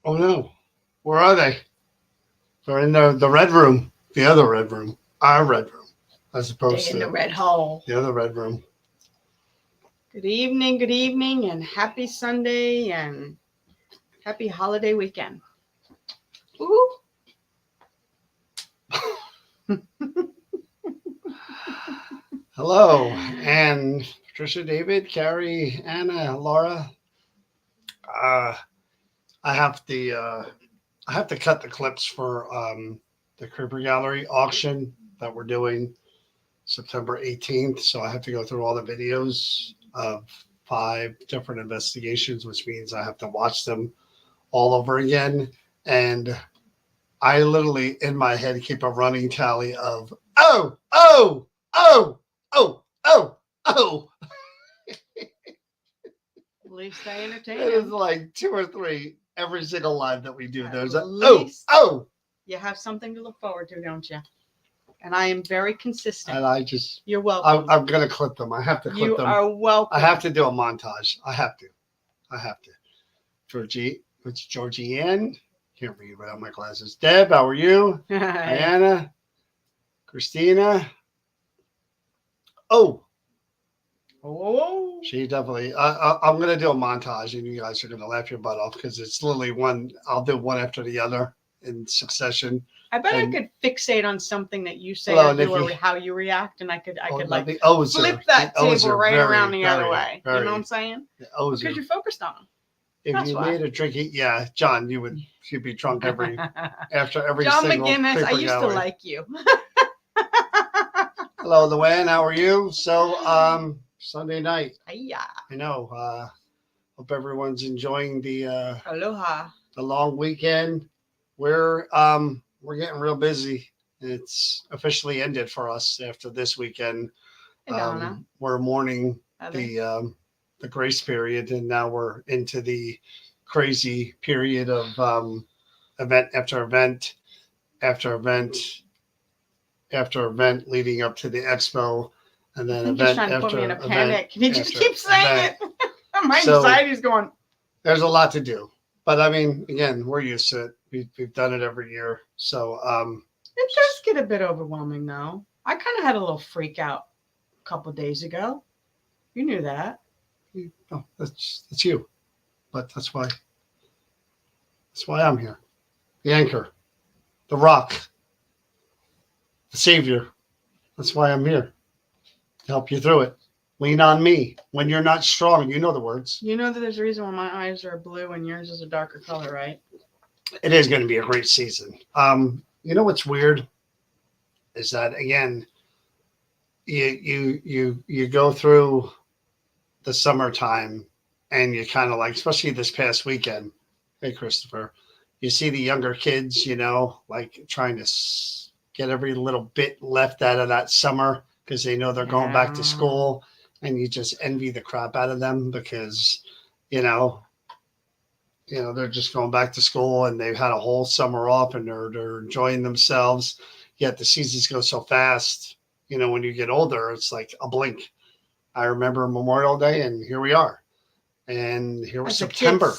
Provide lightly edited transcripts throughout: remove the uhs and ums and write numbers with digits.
Oh no, where are they? They're in the red room, the other red room, our red room, as opposed Stay in the to red hole. the other red room. Good evening, and happy Sunday and happy holiday weekend. Woo! Hello, and Patricia, David, Carrie, Anna, Laura. Uh, I have to cut the clips for the Creeper Gallery auction that we're doing September 18th. So I have to go through all the videos of 5 different investigations, which means I have to watch them all over again. And I literally in my head keep a running tally of oh, oh, oh, oh, oh, oh. At least I entertain It is him. like 2 or 3 every single live that we do. At There's a oh, least oh. You have something to look forward to, don't you? And I am very consistent. And I just, You're welcome. I'm going to clip them. I have to clip You them. are welcome. I have to do a montage. I have to. Georgie, it's Georgie Ann. Can't read without my glasses. Deb, how are you? Diana, Christina. Oh, Oh, she definitely. I'm going to do a montage, and you guys are going to laugh your butt off because it's literally one. I'll do one after the other in succession. I bet And- I could fixate on something that you say Hello, or do or Nikki. how you react, and I could like the O's flip are- that the O's table are right very, around the other very, way. You very- know what I'm saying? The O's Because are- you're focused on them. If That's you why. made a drinking, yeah, John, you'd be drunk after every John single McGinnis, I Creeper used to Gallery. like you. Hello, Luann, how are you? So, Sunday night, Hiya. I know. Hope everyone's enjoying the Aloha. long weekend. We're getting real busy. It's officially ended for us after this weekend. Hey, Donna. We're mourning Heather. the grace period, and now we're into the crazy period of event after event after event after event leading up to the expo, and I then think he's event trying to put after me in a event. panic. He just after keeps saying event. it. My So- anxiety's going. There's a lot to do, but I mean, again, we're used to it. We've done it every year, so It does get a bit overwhelming, though. I kind of had a little freak out a couple of days ago. You knew that. oh, that's you, but that's why I'm here. The anchor, the rock, the savior, That's why I'm here to help you through it. Lean on me when you're not strong. You know the words. You know that there's a reason why my eyes are blue and yours is a darker color, right? It is going to be a great season. You know what's weird is that again, you go through the summertime and you kind of like, especially this past weekend. Hey, Christopher, you see the younger kids, like trying to get every little bit left out of that summer because they know they're going back to school, and you just envy the crap out of them because, they're just going back to school and they've had a whole summer off and they're enjoying themselves. Yet the seasons go so fast. When you get older, it's like a blink. I remember Memorial Day, and here we are. And here was September.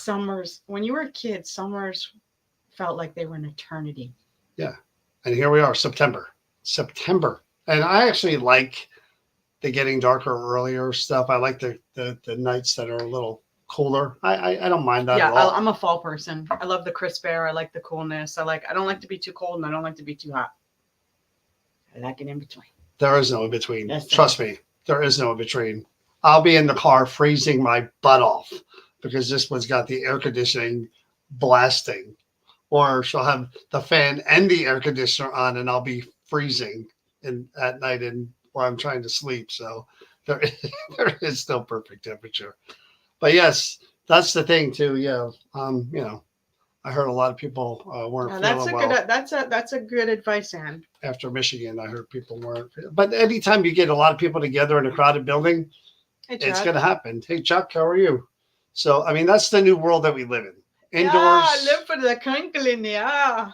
When you were a kid, summers felt like they were an eternity. Yeah. And here we are, September. And I actually like the getting darker earlier stuff. I like the nights that are a little cooler. I don't mind that at all. I'm a fall person. I love the crisp air. I like the coolness. I don't like to be too cold, and I don't like to be too hot. I like it in between. There is no in between. Trust me, there is no in between. I'll be in the car freezing my butt off because this one's got the air conditioning blasting. Or she'll have the fan and the air conditioner on, and I'll be freezing at night where I'm trying to sleep. So there is still perfect temperature. But yes, that's the thing too. Yeah. I heard a lot of people weren't feeling well. That's a good advice, Ann. After Michigan, I heard people weren't. But anytime you get a lot of people together in a crowded building, it's going to happen. Hey, Chuck, how are you? So, I mean, that's the new world that we live in. Indoors. Yeah, live for the crinkling, yeah.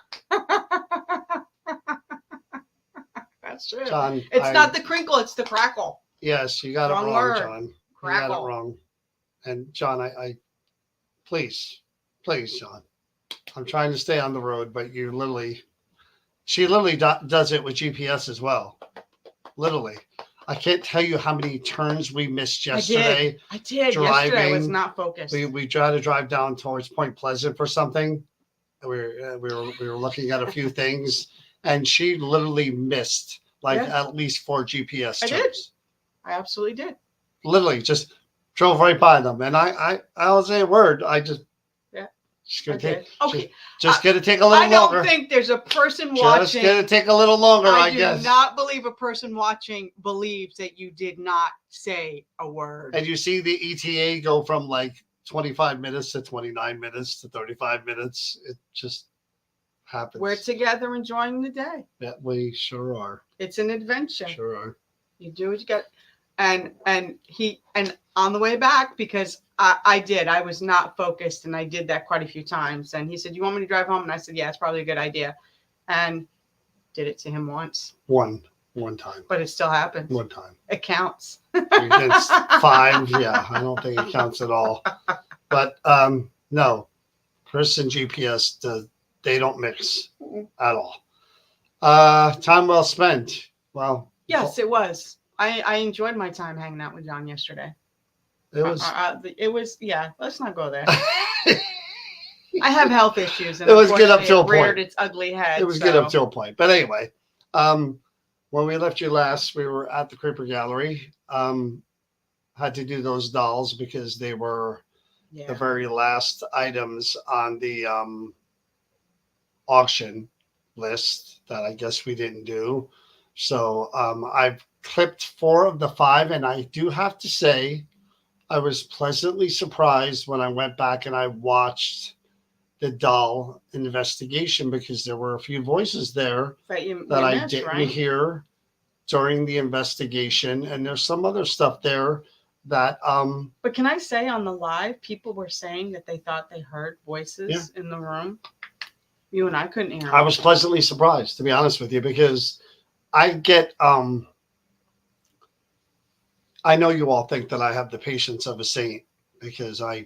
That's true. John, it's not the crinkle, it's the crackle. Yes, you got it wrong, John. Crackle. You got it wrong. And John, I please, John, I'm trying to stay on the road, but she literally does it with GPS as well. Literally. I can't tell you how many turns we missed yesterday. I did. Driving. Yesterday I was not focused. We tried to drive down towards Point Pleasant for something. We were looking at a few things, and she literally missed at least 4 GPS turns. I did. I absolutely did. Literally just drove right by them, and I was saying a word. I just Just going to take a little longer. I don't think there's a person watching. Just going to take a little longer, I guess. I do not believe a person watching believes that you did not say a word. And you see the ETA go from 25 minutes to 29 minutes to 35 minutes. It just happens. We're together enjoying the day. Yeah, we sure are. It's an adventure. Sure are. You do what you got. And on the way back, because I was not focused, and I did that quite a few times. And he said, "You want me to drive home?" And I said, "Yeah, it's probably a good idea." And did it to him once. One time. But it still happens. One time. It counts. It's 5. Yeah, I don't think it counts at all. But no, Chris and GPS, they don't mix at all. Time well spent. Well. Yes, it was. I enjoyed my time hanging out with John yesterday. It was. Yeah, let's not go there. I have health issues, and it was good up till a point. Reared its ugly head. It was good up till a point. But anyway, when we left you last, we were at the Creeper Gallery. Had to do those dolls because they were the very last items on the auction list that I guess we didn't do. So I've clipped 4 of the 5, and I do have to say I was pleasantly surprised when I went back and I watched the doll investigation, because there were a few voices there that I didn't hear during the investigation, and there's some other stuff there that but can I say, on the live, people were saying that they thought they heard voices in the room. You and I couldn't hear them. I was pleasantly surprised, to be honest with you, because I get I know you all think that I have the patience of a saint, because I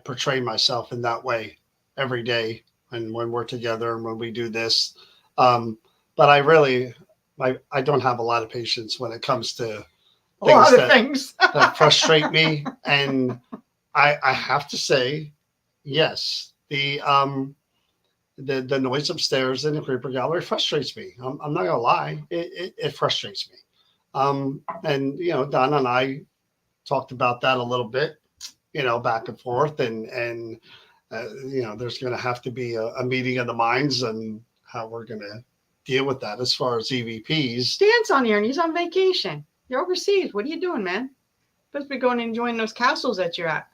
portray myself in that way every day, and when we're together and when we do this. But I really, I don't have a lot of patience when it comes to things that frustrate me. And I have to say, yes, the the noise upstairs in the creeper gallery frustrates me. I'm not gonna lie, it frustrates me. And Donna and I talked about that a little bit, back and forth, and there's gonna have to be a meeting of the minds and how we're gonna deal with that as far as EVPs. Dan's on here and he's on vacation. You're overseas. What are you doing, man? Supposed to be going and enjoying those castles that you're at.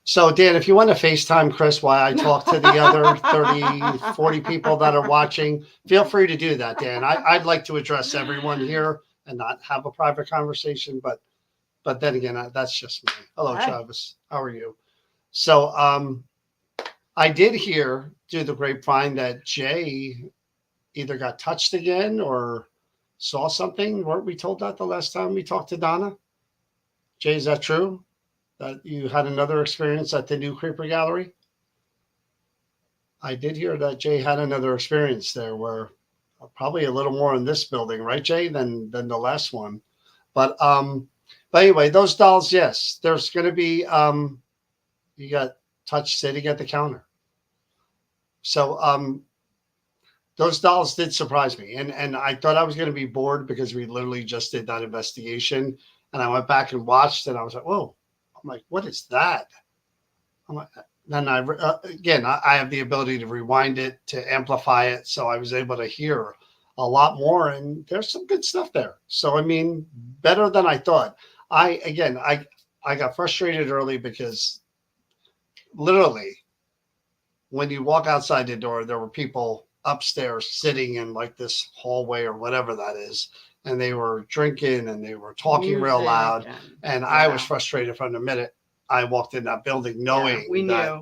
So, Dan, if you want to FaceTime Chris while I talk to the other 30, 40 people that are watching, feel free to do that, Dan. I'd like to address everyone here and not have a private conversation, but then again, that's just me. Hello, Hi. Travis. How are you? So, I did hear through the grapevine that Jay either got touched again or saw something. Weren't we told that the last time we talked to Donna? Jay, is that true? That you had another experience at the new Creeper Gallery? I did hear that Jay had another experience there where probably a little more in this building, right, Jay, than the last one. But anyway, those dolls, yes, there's going to be you got touch sitting at the counter. So those dolls did surprise me, and I thought I was going to be bored because we literally just did that investigation, and I went back and watched, and I was like, whoa. I'm like, what is that? I'm like, then I have the ability to rewind it, to amplify it, so I was able to hear a lot more, and there's some good stuff there. So I mean, better than I thought. I got frustrated early because literally, when you walk outside the door, there were people upstairs sitting in like this hallway or whatever that is. And they were drinking and they were talking real loud. And I was frustrated from the minute I walked in that building, knowing we that,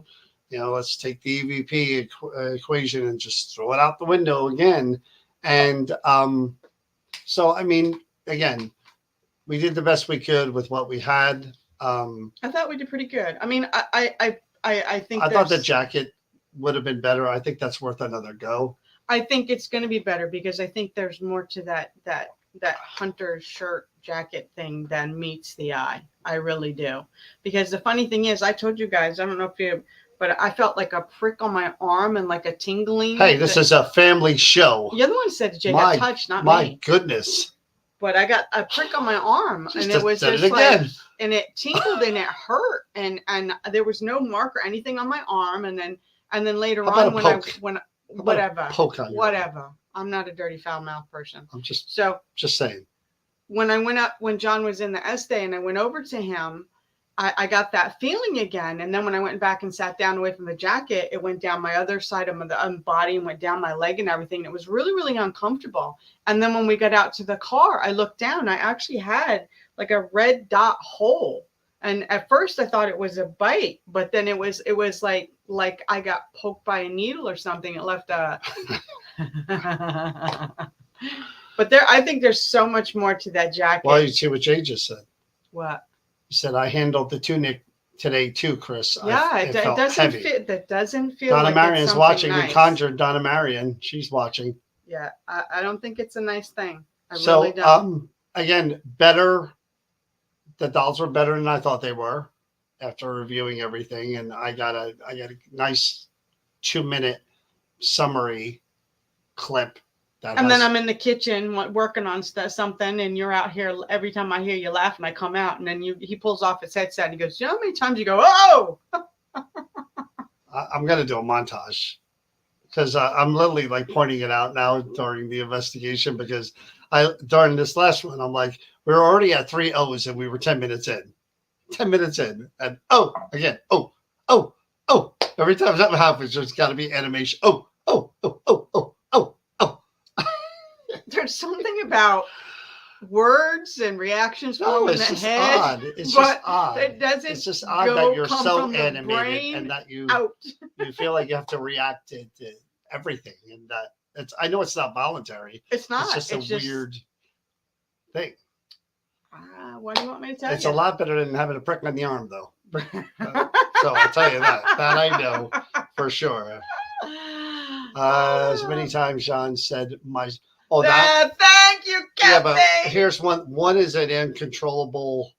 knew. Let's take the EVP equation and just throw it out the window again. And so, I mean, again, we did the best we could with what we had. I thought we did pretty good. I mean, I think I thought the jacket would have been better. I think that's worth another go. I think it's going to be better because I think there's more to that hunter shirt jacket thing than meets the eye. I really do. Because the funny thing is, I told you guys, I don't know if you, but I felt like a prick on my arm and like a tingling. Hey, this is a family show. The other one said Jay got touched, not me. My goodness. But I got a prick on my arm, and it was just like, and it tingled and it hurt, and there was no mark or anything on my arm, and then later on whatever. I'm not a dirty foul mouth person. I'm just saying. When John was in the Estee and I went over to him, I got that feeling again. And then when I went back and sat down away from the jacket, it went down my other side of the body and went down my leg and everything. It was really, really uncomfortable. And then when we got out to the car, I looked down. I actually had like a red dot hole. And at first I thought it was a bite, but then it was like I got poked by a needle or something. It left a. But I think there's so much more to that jacket. Well, you see what Jay just said. What? He said, I handled the tunic today too, Chris. Yeah, it doesn't fit. That doesn't feel Donna like Marion's it's watching. nice. We conjured Donna Marion. She's watching. Yeah, I don't think it's a nice thing. I really don't. So, again, better. The dolls were better than I thought they were after reviewing everything. And I got a nice 2-minute summary clip. Then I'm in the kitchen working on something, and you're out here. Every time I hear you laugh, and I come out, and then he pulls off his headset and he goes, "You know how many times you go, oh?" I'm gonna do a montage because I'm literally like pointing it out now during the investigation because during this last one I'm like, we were already at 3 O's and we were 10 minutes in. 10 minutes in, and again, every time something happens, there's got to be animation. Oh. There's something about words and reactions from in the head. Odd. It's just odd. It doesn't. It's just odd that you're so animated and that you feel like you have to react to everything, and that I know it's not voluntary. It's not. It's just a weird thing. What do you want me to tell you? It's a lot better than having a prick on the arm, though. So I'll tell you that. That I know for sure. As many times Sean said, thank you, Captain. Yeah, but here's one. One is an uncontrollable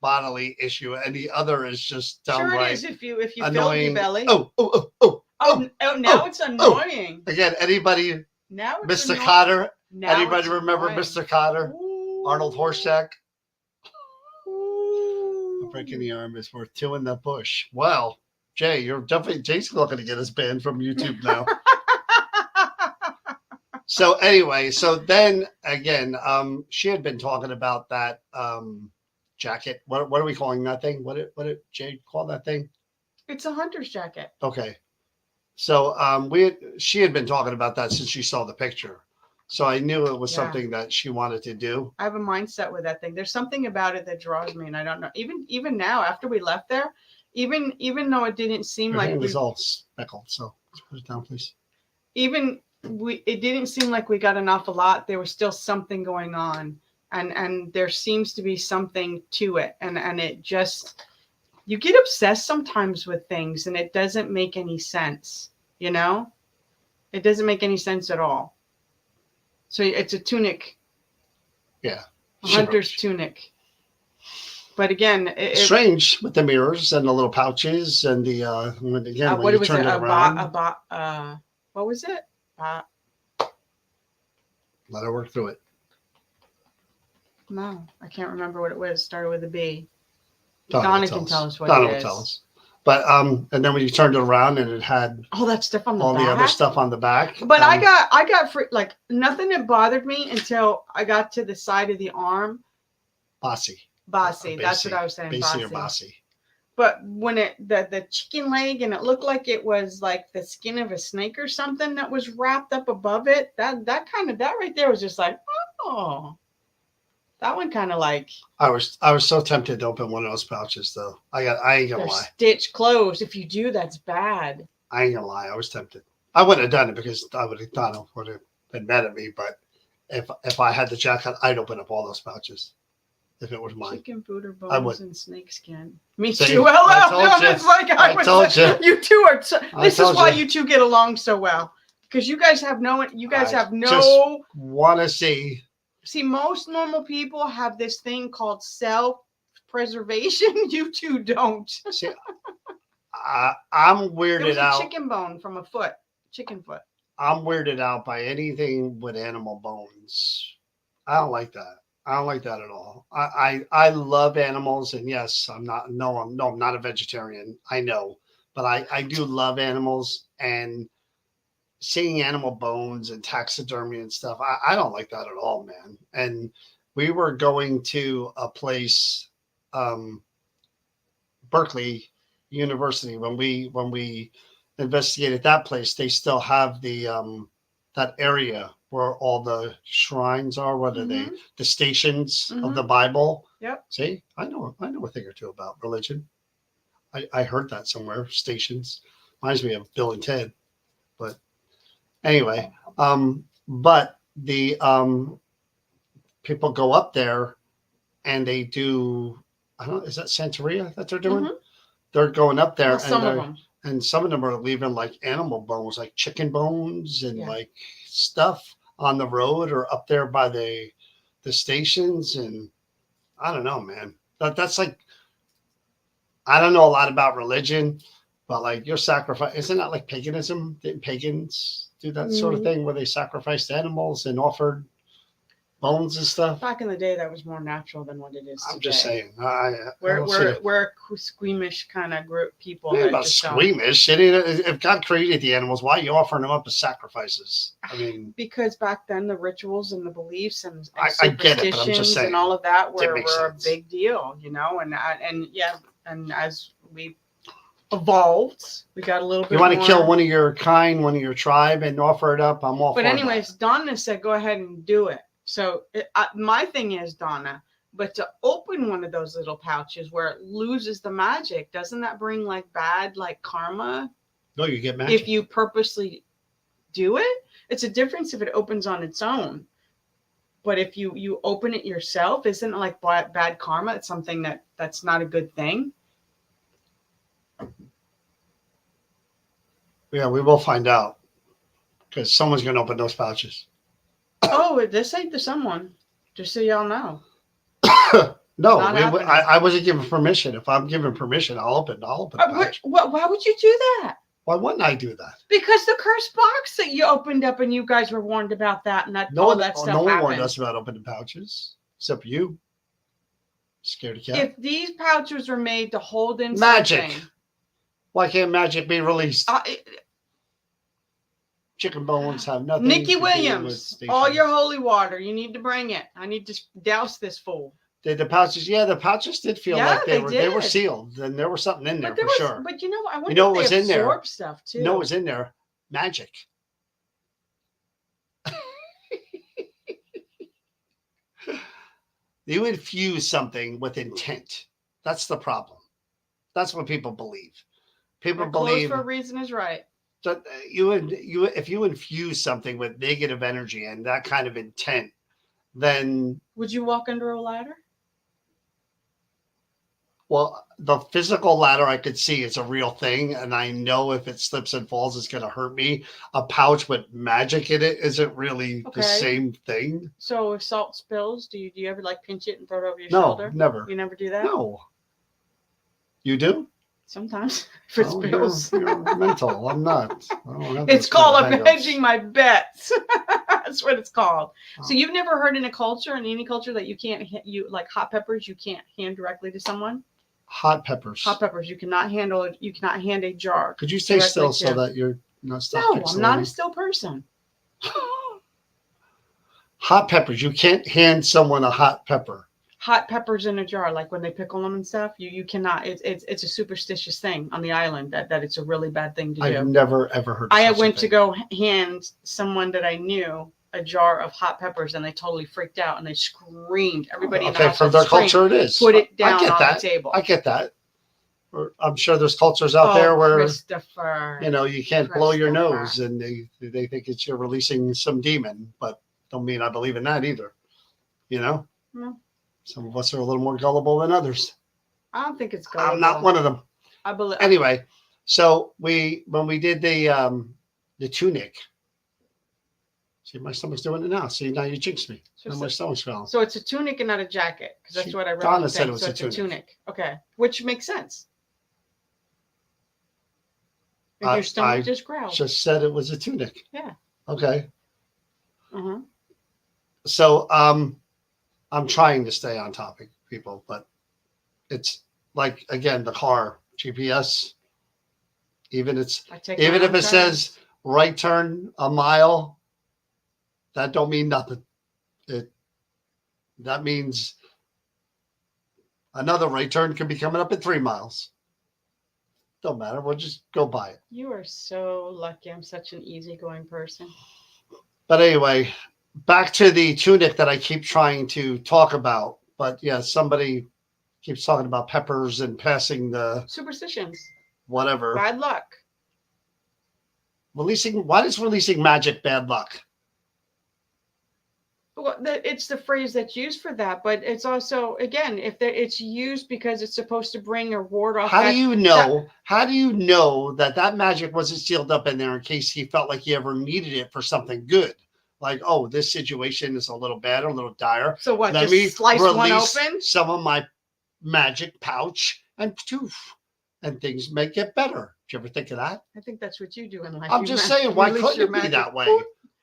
bodily issue, and the other is just downright if you annoying. fill your belly. Now it's annoying. Again, anybody, Now it's Mr. annoying. Cotter? Now Anybody it's remember annoying. Mr. Cotter? Ooh. Arnold Horseshack? Ooh. A break in the arm is worth two in the bush. Well, Jay, Jay's looking to get us banned from YouTube now. So anyway, so then again, she had been talking about that jacket. What are we calling that thing? What did Jay call that thing? It's a hunter's jacket. Okay. So she had been talking about that since she saw the picture. So I knew it was something that she wanted to do. I have a mindset with that thing. There's something about it that draws me, and I don't know. Even now, after we left there, even though it didn't seem Your like hand we is all speckled, so let's put it down, please. it didn't seem like we got an awful lot. There was still something going on, and there seems to be something to it, and it just, you get obsessed sometimes with things, and it doesn't make any sense. You know, it doesn't make any sense at all. So it's a tunic. Yeah. A hunter's tunic. But again, strange with the mirrors and the little pouches and the when what you was turned it? it around. What was it? Let her work through it. No, I can't remember what it was. Started with a B. Donna can tell us what Donna it will is. tell us. But and then when you turned it around and it had all that stuff on the all back. the other stuff on the back. But I got like nothing that bothered me until I got to the side of the arm. Bossy. That's what I was saying. Bossy or bossy. But when the chicken leg, and it looked like it was like the skin of a snake or something that was wrapped up above it, that right there was just like, oh, that one kind of like. I was so tempted to open one of those pouches though. I ain't gonna lie. Stitch closed. If you do, that's bad. I ain't gonna lie. I was tempted. I wouldn't have done it because I would have Donna would have been mad at me. But if I had the jacket, I'd open up all those pouches. If it was mine. Chicken food or bones and snake skin. Me See, too. It's like I told you. You two are. This is why you two get along so well, because you guys have no. You guys have no. Just want to see. See, most normal people have this thing called self-preservation. You two don't. See, I'm weirded it was out. A chicken bone from a foot. Chicken foot. I'm weirded out by anything with animal bones. I don't like that. I don't like that at all. I love animals, and yes, I'm not a vegetarian. I know, but I do love animals, and seeing animal bones and taxidermy and stuff, I don't like that at all, man. And we were going to a place, Berkeley University, when we investigated that place. They still have the that area where all the shrines are. What are they? The stations of the Bible. Yep. See, I know a thing or two about religion. I heard that somewhere. Stations reminds me of Bill and Ted. But anyway, but the people go up there and they do. I don't know. Is that Santeria that they're doing? They're going up there, some of them. And some of them are leaving like animal bones, like chicken bones and like stuff on the road or up there by the stations. And I don't know, man. That's like, I don't know a lot about religion, but like your sacrifice, isn't that like paganism? Didn't pagans do that sort of thing where they sacrificed animals and offered bones and stuff? Back in the day, that was more natural than what it is today. I'm just saying. We're a squeamish kind of group people. Yeah, about squeamish. If God created the animals, why are you offering them up as sacrifices? I mean, because back then the rituals and the beliefs and I get it, but I'm just saying, and all of that were a sense. big deal, you know. And as we evolved, we got a little bit. You want to kill one of your kind, one of your tribe, and offer it up? I'm all for it. But anyways, Donna said, "Go ahead and do it." So my thing is, Donna, but to open one of those little pouches where it loses the magic, doesn't that bring like bad like karma? No, you get magic. If you purposely do it, it's a difference if it opens on its own. But if you open it yourself, isn't it like bad karma? It's something that's not a good thing. Yeah, we will find out because someone's going to open those pouches. Oh, this ain't the someone. Just so y'all know. No, I wasn't given permission. If I'm given permission, I'll open. Why would you do that? Why wouldn't I do that? Because the cursed box that you opened up and you guys were warned about that and that all that stuff No one happened. warned us about opening pouches, except you. Scaredy cat. If these pouches were made to hold in Magic. something, Why can't magic be released? Chicken bones have nothing. Nikki to Williams, do with all your stations. holy water. You need to bring it. I need to douse this fool. Did the pouches? Yeah, the pouches did feel Yeah, like they were did. sealed. And there was something in there But there for was, sure. but you know, I wonder You know if what was they in there? absorb stuff too. You know what was in there? Magic. You infuse something with intent. That's the problem. That's what people believe. People They're closed believe for a reason is right. that if you infuse something with negative energy and that kind of intent, then Would you walk under a ladder? well, the physical ladder I could see is a real thing, and I know if it slips and falls, it's going to hurt me. A pouch with magic in it isn't really the same thing. So if salt spills, do you ever like pinch it and throw it over your No, shoulder? never. You never do that? No. You do? Sometimes if it spills. You're mental. I'm not. I don't have It's those kind called of I'm hang-ups. hedging my bets. That's what it's called. Oh. So you've never heard in any culture that you can't like hot peppers you can't hand directly to someone? Hot peppers. Hot peppers you cannot handle it. You cannot hand a jar. Could you stay still so to- that you're not stuck? No, I'm not a still person. Hot peppers. You can't hand someone a hot pepper. Hot peppers in a jar, like when they pickle them and stuff. You cannot. It's a superstitious thing on the island that it's a really bad thing to do. I've never ever heard. I such a went to thing. go hand someone that I knew a jar of hot peppers, and they totally freaked out and they screamed. Everybody in the house from their screamed, culture, it is. put it down I get on that. the table. I get that. I'm sure there's cultures out there where Christopher, you can't blow your Christopher. nose, and they think it's you're releasing some demon, but don't mean I believe in that either. No. Some of us are a little more gullible than others. I don't think it's gullible. I'm not one of them. I believe. Anyway, so when we did the tunic. See, my stomach's doing it now. See, now you jinxed me. Now my stomach's gone. So it's a tunic and not a jacket, because that's what I read. Donna said it was so a it's tunic. a tunic. Okay, which makes sense. And your stomach just growled. Just said it was a tunic. Yeah. Okay. Uh-huh. So I'm trying to stay on topic, people, but it's like, again, the car GPS, even if it says right turn a mile, that don't mean nothing. That means another right turn could be coming up at 3 miles. Don't matter. We'll just go by it. You are so lucky. I'm such an easygoing person. But anyway, back to the tunic that I keep trying to talk about. But yeah, somebody keeps talking about peppers and passing the superstitions, whatever. Bad luck. Why is releasing magic bad luck? Well, it's the phrase that's used for that, but it's also, again, it's used because it's supposed to bring or ward off. How do you know that magic wasn't sealed up in there in case he felt like he ever needed it for something good? Like, oh, this situation is a little bad, a little dire. So what? Let just me slice one release open? some of my magic pouch and poof, and things may get better. Did you ever think of that? I think that's what you do in life. I'm just saying, why couldn't it be that way?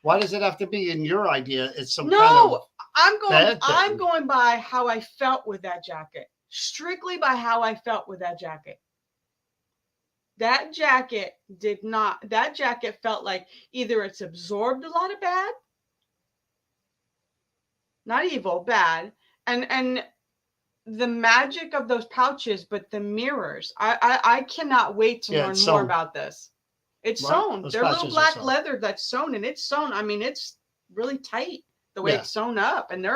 Why does it have to be in your idea? It's some kind of I'm going by how I felt with that jacket. Strictly by how I felt with that jacket. That jacket felt like either it's absorbed a lot of bad, not evil, bad, and the magic of those pouches, but the mirrors. I cannot wait to learn more about this. It's sewn. They're little black leather that's sewn, and it's sewn. I mean, it's really tight the way it's sewn up. And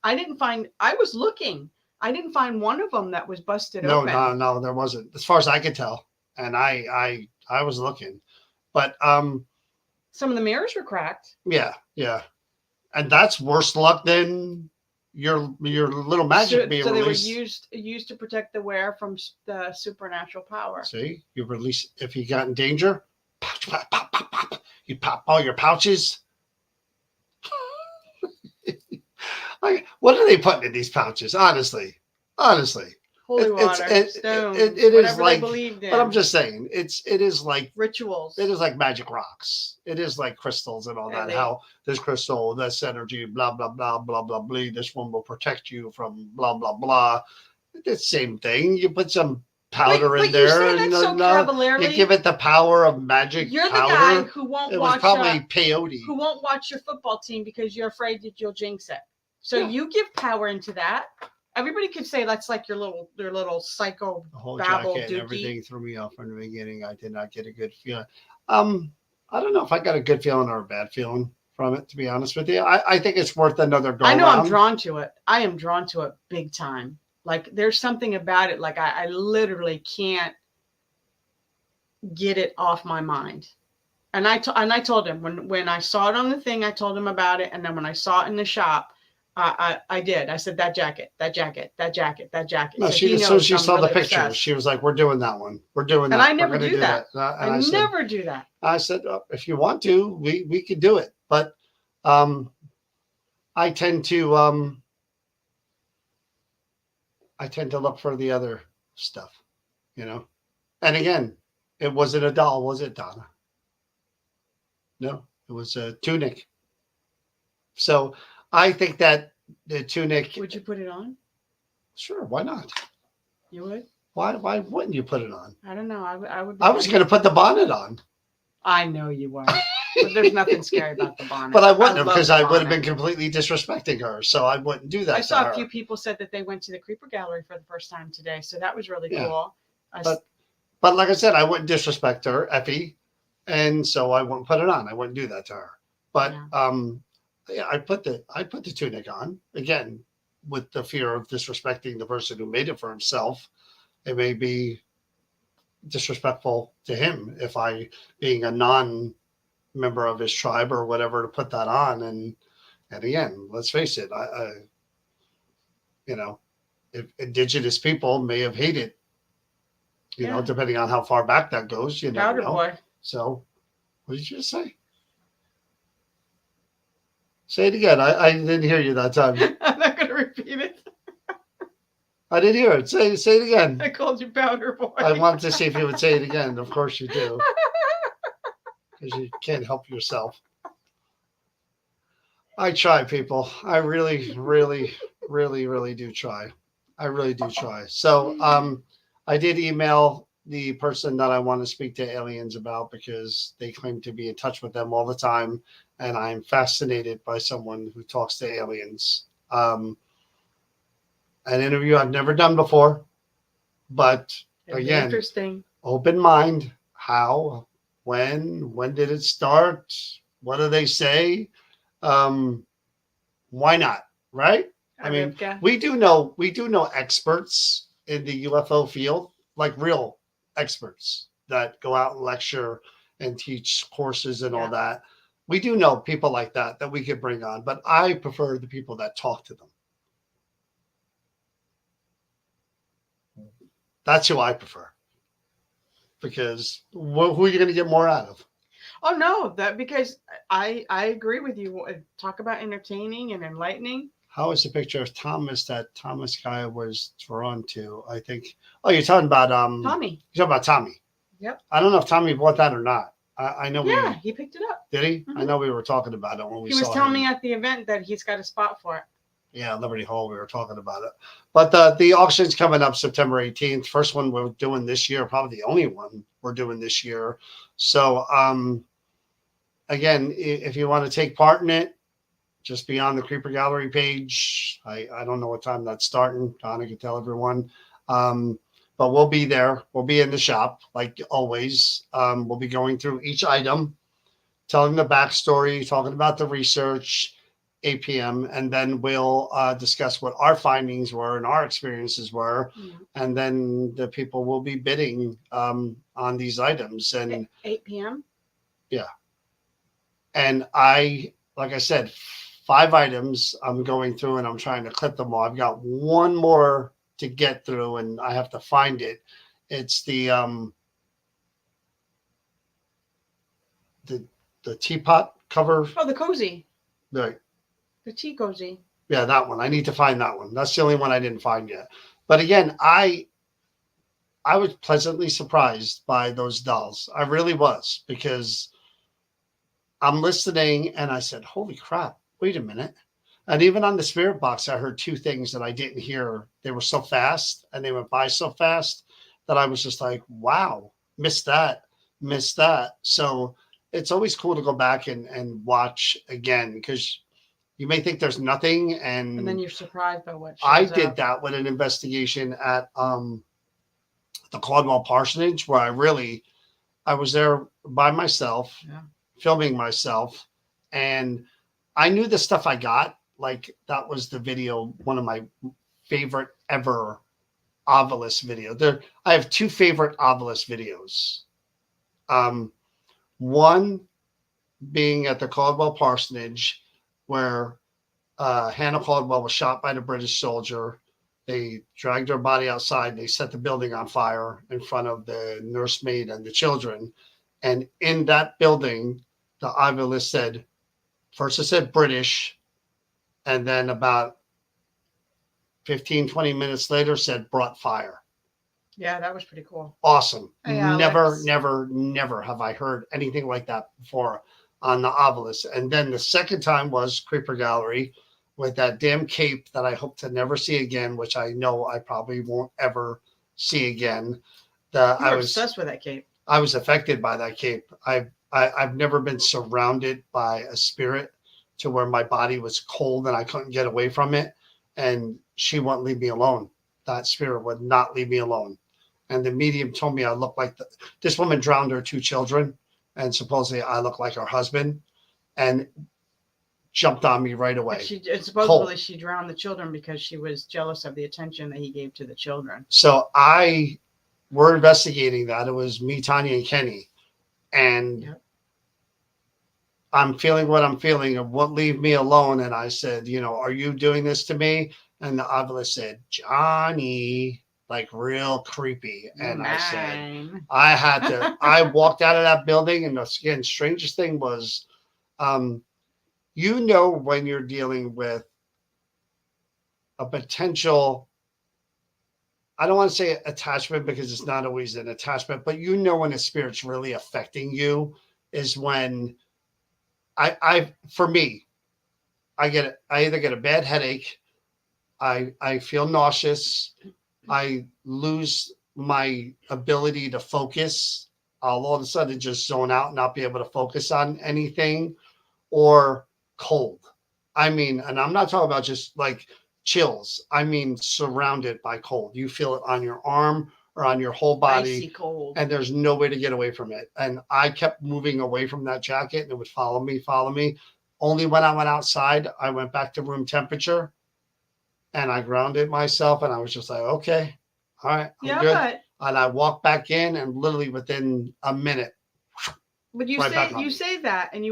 I was looking. I didn't find one of them that was busted open. No, there wasn't. As far as I could tell. And I was looking. But some of the mirrors were cracked. Yeah. And that's worse luck than your little magic being released. They were used to protect the wearer from the supernatural power. See, you release if he got in danger. Pop, pop, pop, pop. You pop all your pouches. Like, what are they putting in these pouches? Honestly. Holy water, it stones, it is whatever they like, believed in. but I'm just saying, it is like Rituals. it is like magic rocks. It is like crystals and all Yeah, that. How this crystal, this energy, blah blah blah blah blah blah. This one will protect you from blah blah blah. It's the same thing. You put some powder in you there, say and that so you cavalierly. give it the power of magic You're the powder. guy who won't It was watch. probably peyote. Who won't watch your football team because you're afraid that you'll jinx it. So Yeah. you give power into that. Everybody could say that's like your little psycho The whole babble jacket and dookie. everything threw me off from the beginning. I did not get a good feeling. I don't know if I got a good feeling or a bad feeling from it, to be honest with you. I think it's worth another go I know around. I'm drawn to it. I am drawn to it big time. Like there's something about it. Like I literally can't get it off my mind. And I told him when I saw it on the thing, I told him about it. And then when I saw it in the shop, I did. I said, that jacket, that jacket, that jacket, that jacket. No, So she he as soon as knows she I'm saw the really pictures, obsessed. she was like, "We're doing that one. We're doing that. And I never We're gonna do that. And I said, never do that. I said, if you want to, we could do it. But I tend to look for the other stuff, you know. And again, it wasn't a doll, was it, Donna? No, it was a tunic. So I think that the tunic. Would you put it on? Sure, why not? You would? Why wouldn't you put it on? I don't know. I would. I was going to put the bonnet on. I know you were. But there's nothing scary about the bonnet. But I wouldn't have, love because the I would have bonnet. been completely disrespecting her. So I wouldn't do that. I saw to a few her. people said that they went to the Creeper Gallery for the first time today. So that was really Yeah. cool. But like I said, I wouldn't disrespect her, Effie, and so I wouldn't put it on. I wouldn't do that to her. But yeah, I put the tunic on again with the fear of disrespecting the person who made it for himself. It may be disrespectful to him if I, being a non-member of his tribe or whatever, to put that on. And again, let's face it, I you know, if indigenous people may have hated, you know, depending on how far back that goes, you never know. Boy. So, what did you just say? Say it again. I didn't hear you that time. I'm not going to repeat it. I didn't hear it. Say it again. I called you powder boy. I wanted to see if you would say it again. Of course you do. Because you can't help yourself. I try, people. I really, really, really, really do try. I really do try. So I did email the person that I want to speak to aliens about, because they claim to be in touch with them all the time. And I'm fascinated by someone who talks to aliens. An interview I've never done before, but again, interesting. Open mind. How, when did it start? What do they say? Why not? Right? I mean, we do know experts in the UFO field, like real experts that go out and lecture and teach courses and all that. We do know people like that we could bring on, but I prefer the people that talk to them. That's who I prefer, because who are you going to get more out of? Oh no, because I agree with you. Talk about entertaining and enlightening. How is the picture of Thomas that Thomas guy was drawn to? I think. Oh, you're talking about Tommy. You're talking about Tommy. Yep. I don't know if Tommy bought that or not. I know. Yeah, he picked it up. Did he? Mm-hmm. I know we were talking about it when we saw him. He was telling me at the event that he's got a spot for it. Yeah, Liberty Hall, we were talking about it. But the auction's coming up September 18th. First one we're doing this year, probably the only one we're doing this year. So, again, if you want to take part in it, just be on the Creeper Gallery page. I don't know what time that's starting. Donna can tell everyone. But we'll be there. We'll be in the shop, like always. We'll be going through each item, telling the backstory, talking about the research, 8 p.m. And then we'll discuss what our findings were and our experiences were. Mm-hmm. And then the people will be bidding on these items. And 8 p.m.? Yeah. And like I said, 5 items I'm going through, and I'm trying to clip them all. I've got one more to get through, and I have to find it. It's the teapot cover. Oh, the cozy. Right. The tea cozy. Yeah, that one. I need to find that one. That's the only one I didn't find yet. But again, I was pleasantly surprised by those dolls. I really was, because I'm listening and I said, "Holy crap! Wait a minute." And even on the spirit box, I heard two things that I didn't hear. They were so fast and they went by so fast that I was just like, "Wow, missed that, missed that." So it's always cool to go back and watch again, because you may think there's nothing, And then and you're surprised by what I shows did up. that with an investigation at the Caldwell Parsonage, where I was there by myself, Yeah. filming myself, and I knew the stuff I got. Like, that was the video, one of my favorite ever Ovilus video. There, I have two favorite Ovilus videos. Um, one being at the Caldwell Parsonage, where Hannah Caldwell was shot by the British soldier. They dragged her body outside. They set the building on fire in front of the nursemaid and the children. And in that building, the Ivy list said, first it said British, and then about 15, 20 minutes later said brought fire. Yeah, that was pretty cool. Awesome. Hey, Never, Alex. never, never have I heard anything like that before on the obelisk. And then the second time was Creeper Gallery with that damn cape that I hope to never see again, which I know I probably won't ever see again. You were obsessed with that cape. I was affected by that cape. I've never been surrounded by a spirit to where my body was cold and I couldn't get away from it. And she wouldn't leave me alone. That spirit would not leave me alone. And the medium told me I looked like this woman drowned her two children, and supposedly I look like her husband, and jumped on me right away. Supposedly she drowned the children because she was jealous of the attention that he gave to the children. So we're investigating that. It was me, Tanya, and Kenny, and Yep. I'm feeling what I'm feeling, and won't leave me alone. And I said, are you doing this to me? And the obelisk said, Johnny, like real creepy. And I said, I walked out of that building. And again, strangest thing was, when you're dealing with a potential, I don't want to say attachment, because it's not always an attachment, but when a spirit's really affecting you is when for me, I either get a bad headache, I feel nauseous, I lose my ability to focus. I'll all of a sudden just zone out and not be able to focus on anything, or cold. I mean, and I'm not talking about just like chills. I mean, surrounded by cold. You feel it on your arm or on your whole body. Icy cold. And there's no way to get away from it. And I kept moving away from that jacket, and it would follow me. Only when I went outside, I went back to room temperature, and I grounded myself, and I was just like, okay, all right, I'm good. And I walked back in, and literally within a minute. But you say that, and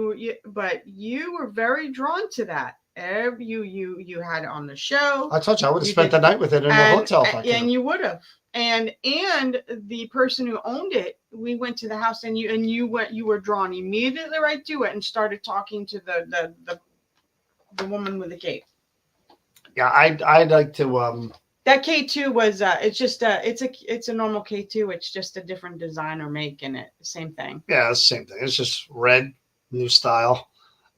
but you were very drawn to that. You had it on the show. I told you I would have spent the night with it in the hotel. And you would have. And the person who owned it, we went to the house, and you were drawn immediately right to it and started talking to the woman with the cape. Yeah, I'd like to. That K2 was it's a normal K2. It's just a different design or make in it. Same thing. Yeah, it's the same thing. It's just red, new style.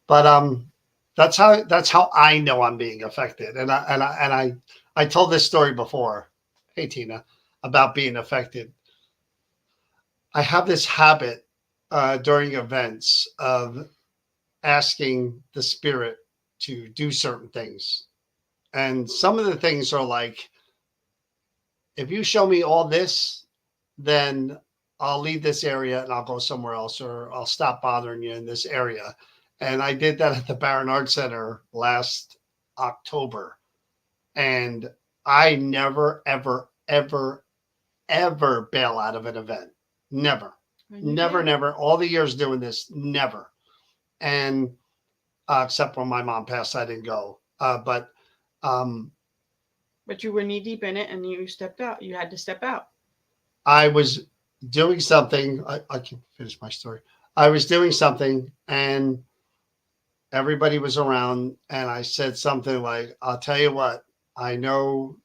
But that's how I know I'm being affected. And I told this story before. Hey Tina, about being affected. I have this habit during events of asking the spirit to do certain things. And some of the things are like, if you show me all this, then I'll leave this area and I'll go somewhere else, or I'll stop bothering you in this area. And I did that at the Paranormal Center last October. And I never, ever, ever, ever bail out of an event. Never. Never. All the years doing this, never. And except when my mom passed, I didn't go. But you were knee deep in it, and you stepped out. You had to step out. I was doing something. I can finish my story. I was doing something, and everybody was around, and I said something like, I'll tell you what, I know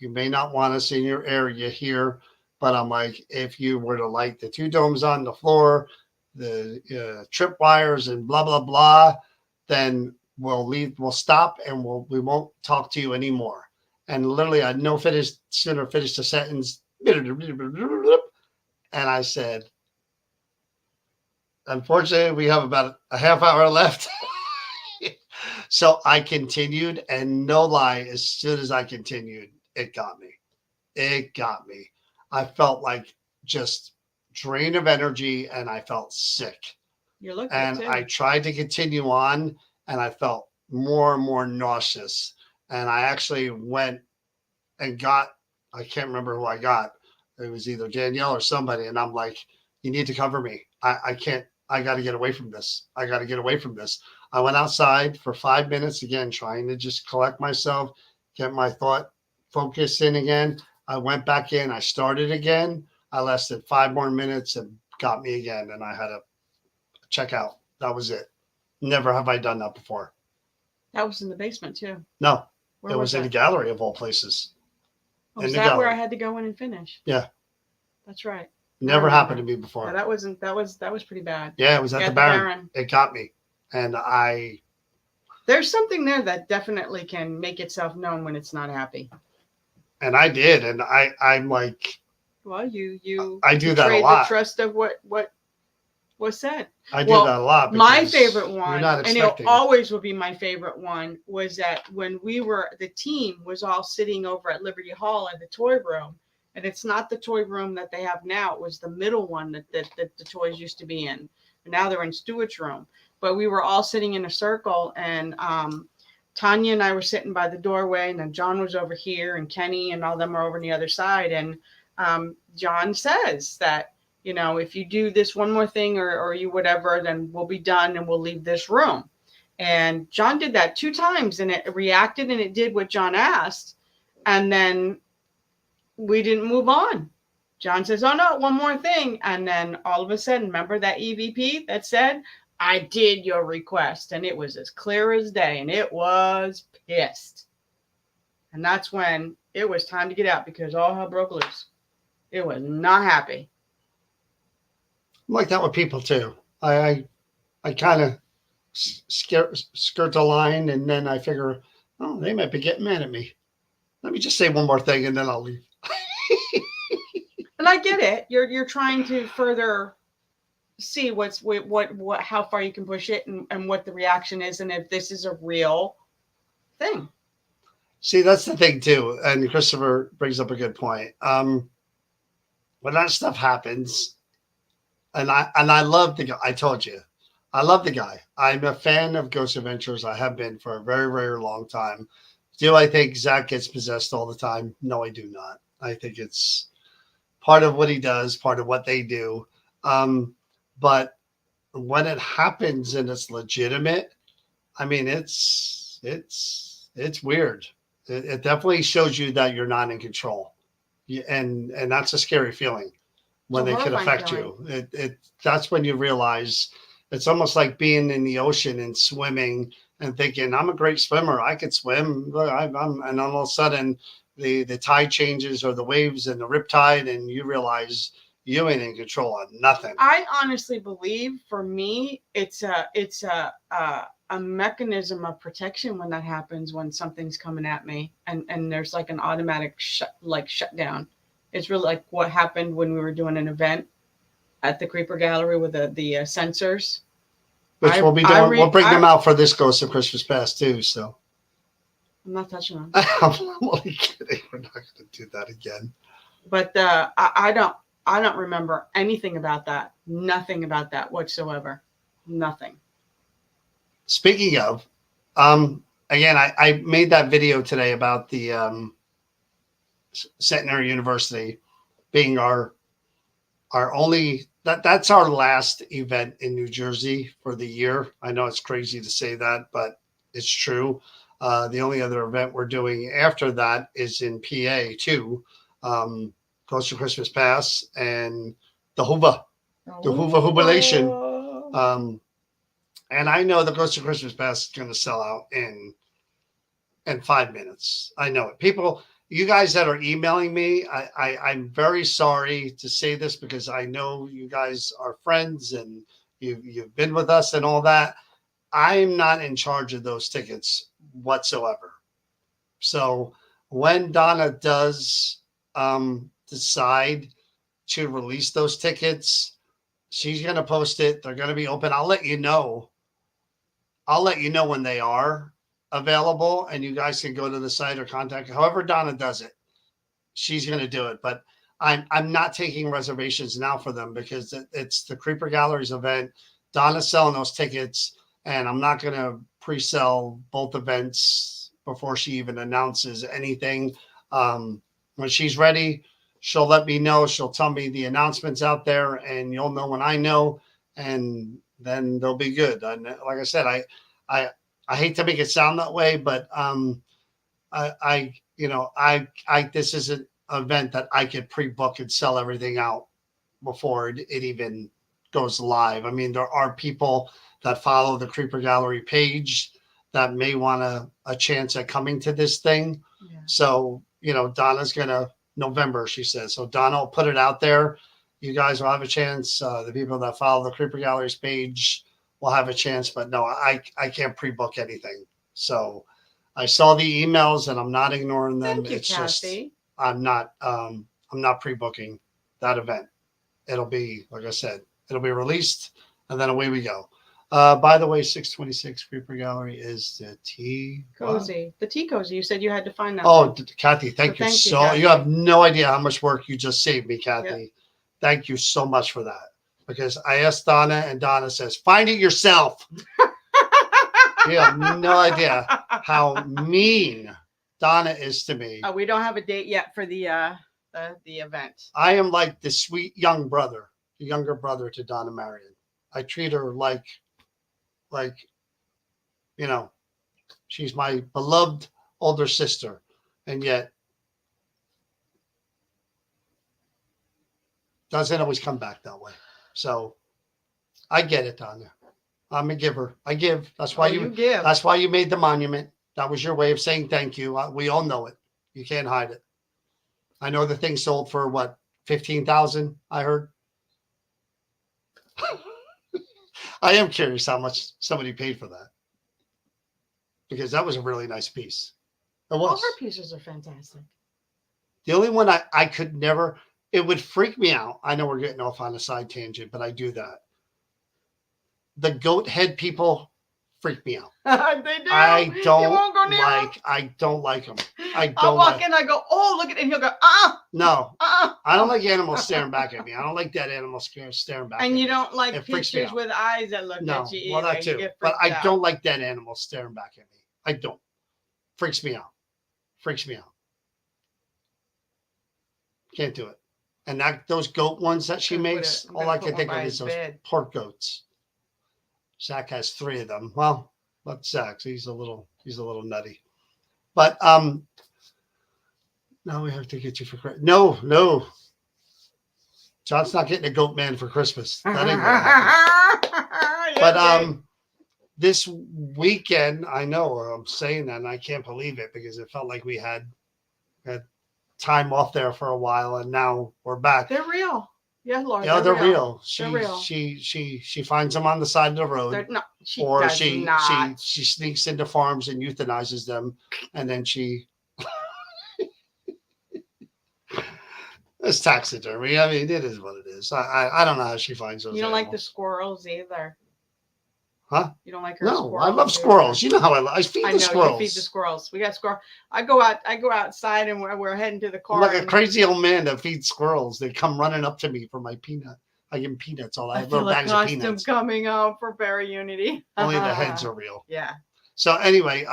You may not want us in your area here, but I'm like, if you were to light the two domes on the floor, the trip wires and blah, blah, blah, then we'll leave, we'll stop and we won't talk to you anymore. And literally, I'd no sooner finished the sentence. And I said, unfortunately, we have about a half hour left. So I continued, and no lie, as soon as I continued, it got me. It got me. I felt like just drain of energy, and I felt sick. You look And good I too. tried to continue on, and I felt more and more nauseous. And I actually went and got, I can't remember who I got. It was either Danielle or somebody. And I'm like, you need to cover me. I can't, I got to get away from this. I got to get away from this. I went outside for 5 minutes again, trying to just collect myself, get my thought focus in again. I went back in. I started again. I lasted 5 more minutes and got me again. And I had to check out. That was it. Never have I done that before. That was in the basement too. No, Where it was in the that? gallery of all places. Oh, In was the that where I gallery. had to go in and finish? Yeah. That's right. Never happened to me Yeah, before. that wasn't. That was pretty bad. Yeah, it was at Yeah, the at the Baron. Baron. It got me. And There's something there that definitely can make itself known when it's not happy. I did. And I'm like, Well, you I do that a betrayed the lot. trust of what was said. I do Well, that a lot. My because favorite you're one, not and it expecting. always will be my favorite one, was that when the team was all sitting over at Liberty Hall in the toy room, and it's not the toy room that they have now. It was the middle one that the toys used to be in. Now they're in Stewart's room. But we were all sitting in a circle, and Tanya and I were sitting by the doorway, and then John was over here, and Kenny and all them are over on the other side. And John says that, if you do this one more thing or you whatever, then we'll be done and we'll leave this room. And John did that 2 times, and it reacted and it did what John asked. And then we didn't move on. John says, oh no, one more thing. And then all of a sudden, remember that EVP that said, I did your request. And it was as clear as day, and it was pissed. And that's when it was time to get out, because all hell broke loose. It was not happy. I'm like that with people too. I kind of skirt the line, and then I figure, oh, they might be getting mad at me. Let me just say one more thing, and then I'll leave. And I get it. You're trying to further see what how far you can push it, and what the reaction is, and if this is a real thing. See, that's the thing too. And Christopher brings up a good point. When that stuff happens, and I love the guy. I told you, I love the guy. I'm a fan of Ghost Adventures. I have been for a very, very long time. Do I think Zach gets possessed all the time? No, I do not. I think it's part of what he does, part of what they do. But when it happens and it's legitimate, I mean, it's weird. It definitely shows you that you're not in control, and that's a scary feeling when they can affect you. That's when you realize it's almost like being in the ocean and swimming and thinking, I'm a great swimmer, I could swim. And all of a sudden the tide changes, or the waves and the riptide, and you realize you ain't in control of nothing. I honestly believe, for me, it's a mechanism of protection when that happens, when something's coming at me, and there's like an automatic shutdown. It's really like what happened when we were doing an event at the Creeper Gallery with the sensors. Which we'll be doing. We'll bring them out for this Ghost of Christmas Past too. So I'm not touching them. I'm only kidding. We're not going to do that again. But I don't remember anything about that. Nothing about that whatsoever. Nothing. Speaking of, again, I made that video today about the Centenary University being our only, that's our last event in New Jersey for the year. I know it's crazy to say that, but it's true. The only other event we're doing after that is in PA too. Ghost of Christmas Pass and the Hoover, the Hoover Jubilation. And I know the Ghost of Christmas Pass is going to sell out in 5 minutes. I know it. People, you guys that are emailing me, I'm very sorry to say this because I know you guys are friends and you've been with us and all that. I'm not in charge of those tickets whatsoever. So when Donna does decide to release those tickets, she's going to post it. They're going to be open. I'll let you know. I'll let you know when they are available, and you guys can go to the site or contact. However, Donna does it, she's going to do it. But I'm not taking reservations now for them because it's the Creeper Galleries event. Donna's selling those tickets, and I'm not going to pre-sell both events before she even announces anything. When she's ready, she'll let me know. She'll tell me the announcements out there, and you'll know when I know, and then they'll be good. And like I said, I I hate to make it sound that way, but this is an event that I could pre-book and sell everything out before it even goes live. I mean, there are people that follow the Creeper Gallery page that may want a chance at coming to this thing. Yeah. So, Donna's gonna November, she says. So Donna will put it out there. You guys will have a chance. The people that follow the Creeper Galleries page will have a chance, but no, I can't pre-book anything. So I saw the emails and I'm not ignoring them. Thank you, It's Kathy. just I'm not pre-booking that event. It'll be, like I said, it'll be released and then away we go. By the way, 626 Creeper Gallery is the tea Cozy. The tea cozy. You said you had to find that. Oh, Kathy, thank you thank you, so. Kathy. You have no idea how much work you just saved me, Kathy. Yep. Thank you so much for that. Because I asked Donna, and Donna says, "Find it yourself." You have no idea how mean Donna is to me. We don't have a date yet for the event. I am like the sweet young brother, the younger brother to Donna Marion. I treat her like, she's my beloved older sister, and yet doesn't always come back that way. So I get it, Donna. I'm a giver. I give. That's why you give. That's why you made the monument. That was your way of saying thank you. We all know it. You can't hide it. I know the thing sold for what, 15,000. I heard. I am curious how much somebody paid for that because that was a really nice piece. It was. All her pieces are fantastic. The only one I could never. It would freak me out. I know we're getting off on a side tangent, but I do that. The goat head people freak me out. They do. I don't won't go near like. I don't like them. I'll walk in. I go, oh, look at it. And he'll go, No, I don't like animals staring back at me. I don't like dead animals staring back. And at you me. don't like It freaks me pictures out. with eyes that look No, at you. well either. that You too. get But freaked I out. don't like dead animals staring back at me. I don't. Freaks me out. Freaks me out. Can't do it. And those goat ones that she makes, all I can think of is those pork goats. Zach has 3 of them. Well, not Zach. He's a little nutty. But now we have to get you for Christmas. No. John's not getting a goat man for Christmas. That ain't gonna happen. But this weekend, I know I'm saying that and I can't believe it because it felt like we had time off there for a while and now we're back. They're real. Yeah, Laura. Yeah, they're real. They're real. She finds them on the side of the road. She sneaks into farms and euthanizes them, and then she. It's taxidermy. I mean, it is what it is. I don't know how she finds those. You don't animals. like the squirrels either. Huh? You don't like her No, squirrels. I love squirrels. You know how I feed the squirrels. You feed the squirrels. We got squirrels. I go outside and we're heading to the car. I'm like a crazy old man that feeds squirrels. They come running up to me for my peanut. I give them peanuts. I have little bags of peanuts. Coming up for Berry Unity. Only the heads are real. Yeah. So anyway,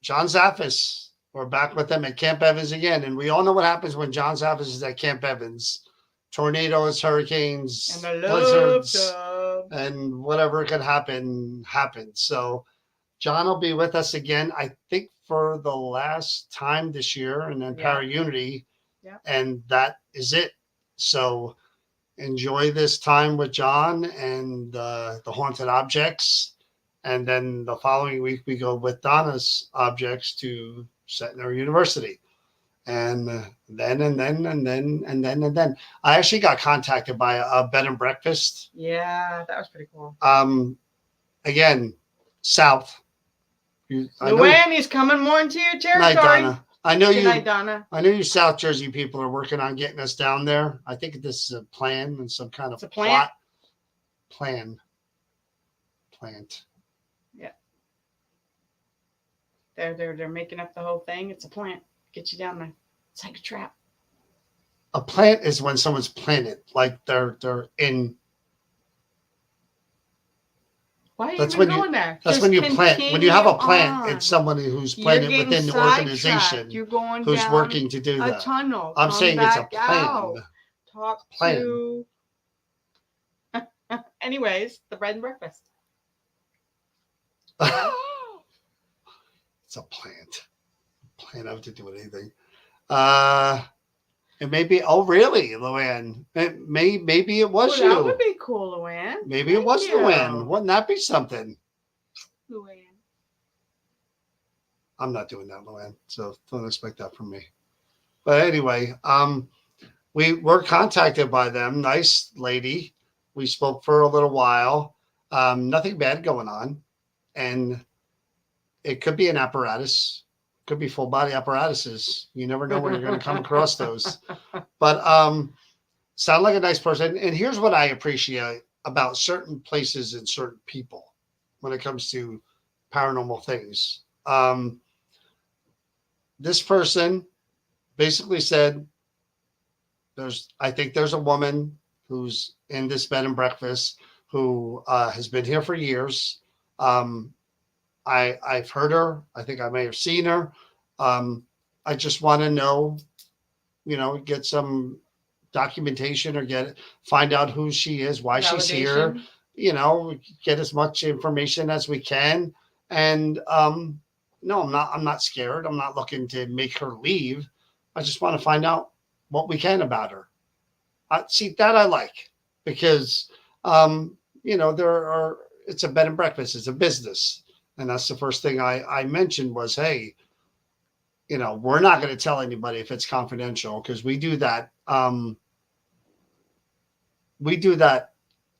John Zaffis, we're back with them at Camp Evans again, and we all know what happens when John Zaffis is at Camp Evans: tornadoes, hurricanes, blizzards. And whatever could happen happens. So John will be with us again, I think, for the last time this year, and then Para Unity, and that is it. So enjoy this time with John and the haunted objects, and then the following week we go with Donna's objects to Centenary University. And then I actually got contacted by a bed and breakfast. Yeah, that was pretty cool. Again, south. I know. Luann, he's coming more into your Night, territory. Donna. I know Good you. night, Donna. I know you South Jersey people are working on getting us down there. I think this is a plan and some kind of It's a plant? plant. Yeah. They're making up the whole thing. It's a plant. Get you down there. It's like a trap. A plant is when someone's planted, like they're in. Why are you That's even when you. going there? That's Just when you plant. When you have a continue plant, on. it's somebody who's You're planted getting within the sidetracked. organization You're going who's down working to do a that. tunnel. I'm Come saying it's a back plan. out. Talk Plan. to. Anyways, the bread and breakfast. It's a plant. Plant out to do anything. And maybe. Oh, really, Luann? Maybe it was Ooh, you. that would be cool, Luann. Maybe it was Luann. Wouldn't that be something? Luann. I'm not doing that, Luann. So don't expect that from me. But anyway, we were contacted by them. Nice lady. We spoke for a little while. Nothing bad going on, and it could be an apparatus. Could be full body apparatuses. You never know when you're going to come across those. But sound like a nice person. And here's what I appreciate about certain places and certain people when it comes to paranormal things. This person basically said, I think there's a woman who's in this bed and breakfast who has been here for years. I've heard her. I think I may have seen her. I just want to know, get some documentation or find out who she is, why she's here. Get as much information as we can. And no, I'm not scared. I'm not looking to make her leave. I just want to find out what we can about her. See, that I like because it's a bed and breakfast, it's a business. And that's the first thing I mentioned was, hey, we're not going to tell anybody if it's confidential because we do that. We do that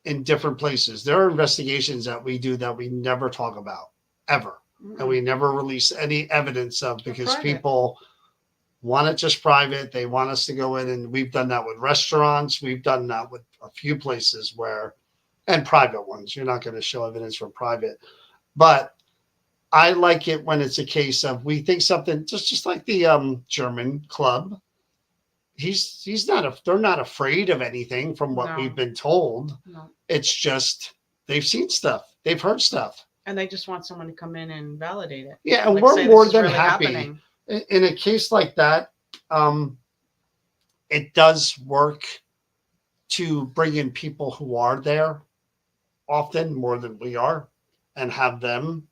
in different places. There are investigations that we do that we never talk about ever. Mm-hmm. And we never release any evidence of because people want it just private. They want us to go in, and we've done that with restaurants. We've done that with a few places and private ones. You're not going to show evidence from private, but I like it when it's a case of we think something just like the German club. They're not afraid of anything from what we've been told. No. It's just they've seen stuff. They've heard stuff. And they just want someone to come in and validate it. Yeah, and we're more than happy. Happening. In a case like that, it does work to bring in people who are there often more than we are and have them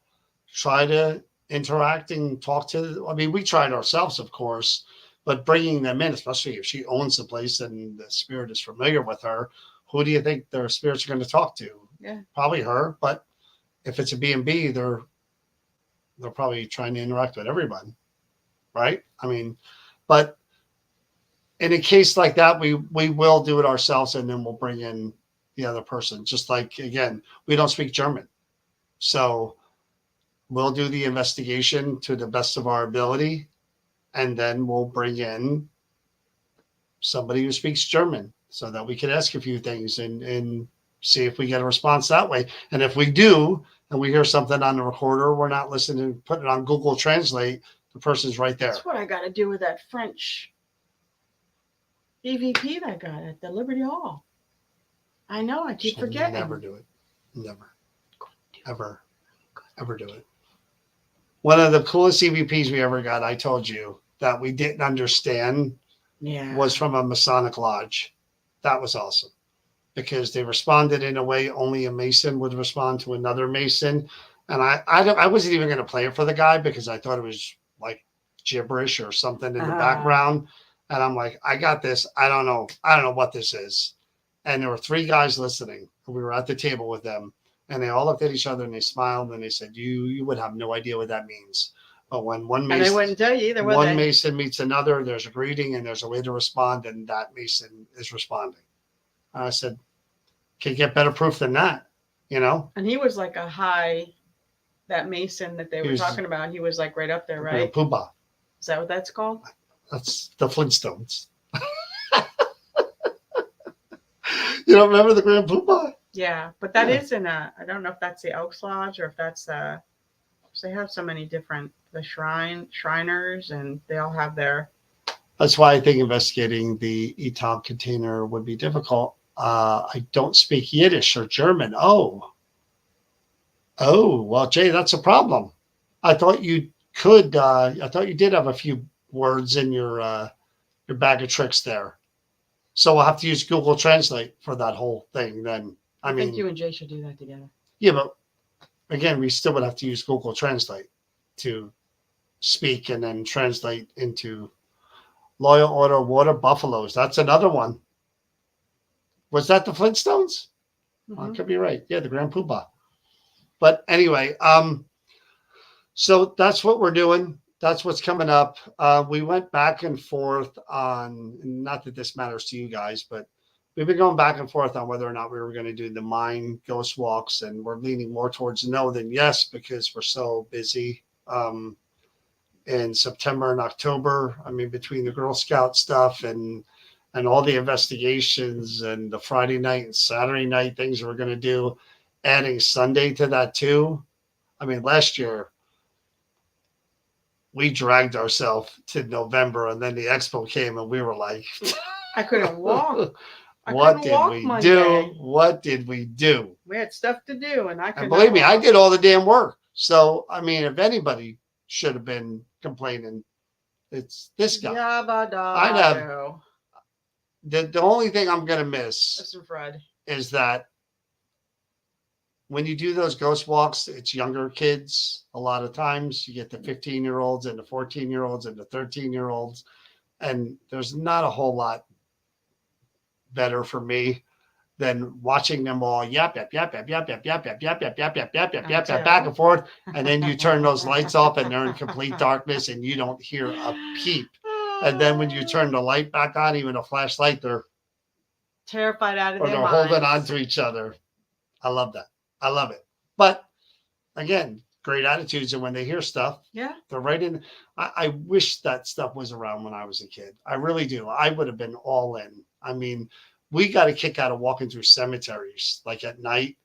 try to interact and talk to. I mean, we tried ourselves, of course, but bringing them in, especially if she owns the place and the spirit is familiar with her, who do you think their spirits are going to talk to? Yeah, probably her. But if it's a B&B, they're probably trying to interact with everyone, right? I mean, but in a case like that, we will do it ourselves, and then we'll bring in the other person. Just like, again, we don't speak German, so we'll do the investigation to the best of our ability, and then we'll bring in somebody who speaks German so that we can ask a few things and see if we get a response that way. And if we do, and we hear something on the recorder, we're not listening, put it on Google Translate. The person's right there. That's what I got to do with that French EVP that I got at the Liberty Hall. I know, I keep forgetting. Never do it. Never. Ever do it. One of the coolest EVPs we ever got, I told you, that we didn't understand was from a Masonic lodge. That was awesome because they responded in a way only a Mason would respond to another Mason. And I wasn't even going to play it for the guy because I thought it was like gibberish or something in the background. And I'm like, I got this. I don't know what this is. And there were 3 guys listening. We were at the table with them. And they all looked at each other and they smiled and they said, you would have no idea what that means. But when one And they Mason, wouldn't tell you either, would one they? Mason meets another, there's a greeting and there's a way to respond, and that Mason is responding. And I said, can you get better proof than that? You know? And he was like a high, that Mason that they He were was talking about, he was like right up there, Grand right? Poobah. Is that what that's called? That's the Flintstones. You don't remember the Grand Poobah? Yeah, but that Yeah. is in a, I don't know if that's the Elks Lodge or if that's, they have so many different, the Shriners, and they all have their, That's why I think investigating the ETOP container would be difficult. I don't speak Yiddish or German. Well, Jay, that's a problem. I thought you could. I thought you did have a few words in your bag of tricks there. So we'll have to use Google Translate for that whole thing. Then I think mean, you and Jay should do that together. yeah, but again, we still would have to use Google Translate to speak and then translate into loyal order water buffaloes. That's another one. Was that the Flintstones? I Mhm. could be right. Yeah, the Grand Poobah. But anyway, so that's what we're doing. That's what's coming up. We went back and forth on, not that this matters to you guys, but we've been going back and forth on whether or not we were going to do the mine ghost walks, and we're leaning more towards no than yes because we're so busy in September and October. I mean, between the Girl Scout stuff and all the investigations and the Friday night and Saturday night things we're going to do, adding Sunday to that too. I mean, last year we dragged ourselves to November, and then the expo came, and we were like, I couldn't walk. I "What couldn't did walk we Monday. do? What did we do?" We had stuff to do, and I could And believe not me, I walk. did all the damn work. So, I mean, if anybody should have been complaining, it's this guy. I'd have Yabba the only thing I'm gonna miss Listen, Fred. is that when you do those ghost walks, it's younger kids. A lot of times you get the 15-year-olds and the 14-year-olds and the 13-year-olds, and there's not a whole lot better for me than watching them all yap yap yap yap yap yap yap yap yap yap yap yap yap yap yap yap back and forth, and then you turn those lights off and they're in complete darkness and you don't hear a peep. And then when you turn the light back on, even a flashlight, they're terrified out of or their they're minds. holding on to each other. I love that. I love it. But again, great attitudes, and when they hear stuff, Yeah. they're right in. I wish that stuff was around when I was a kid. I really do. I would have been all in. I mean, we got a kick out of walking through cemeteries like at night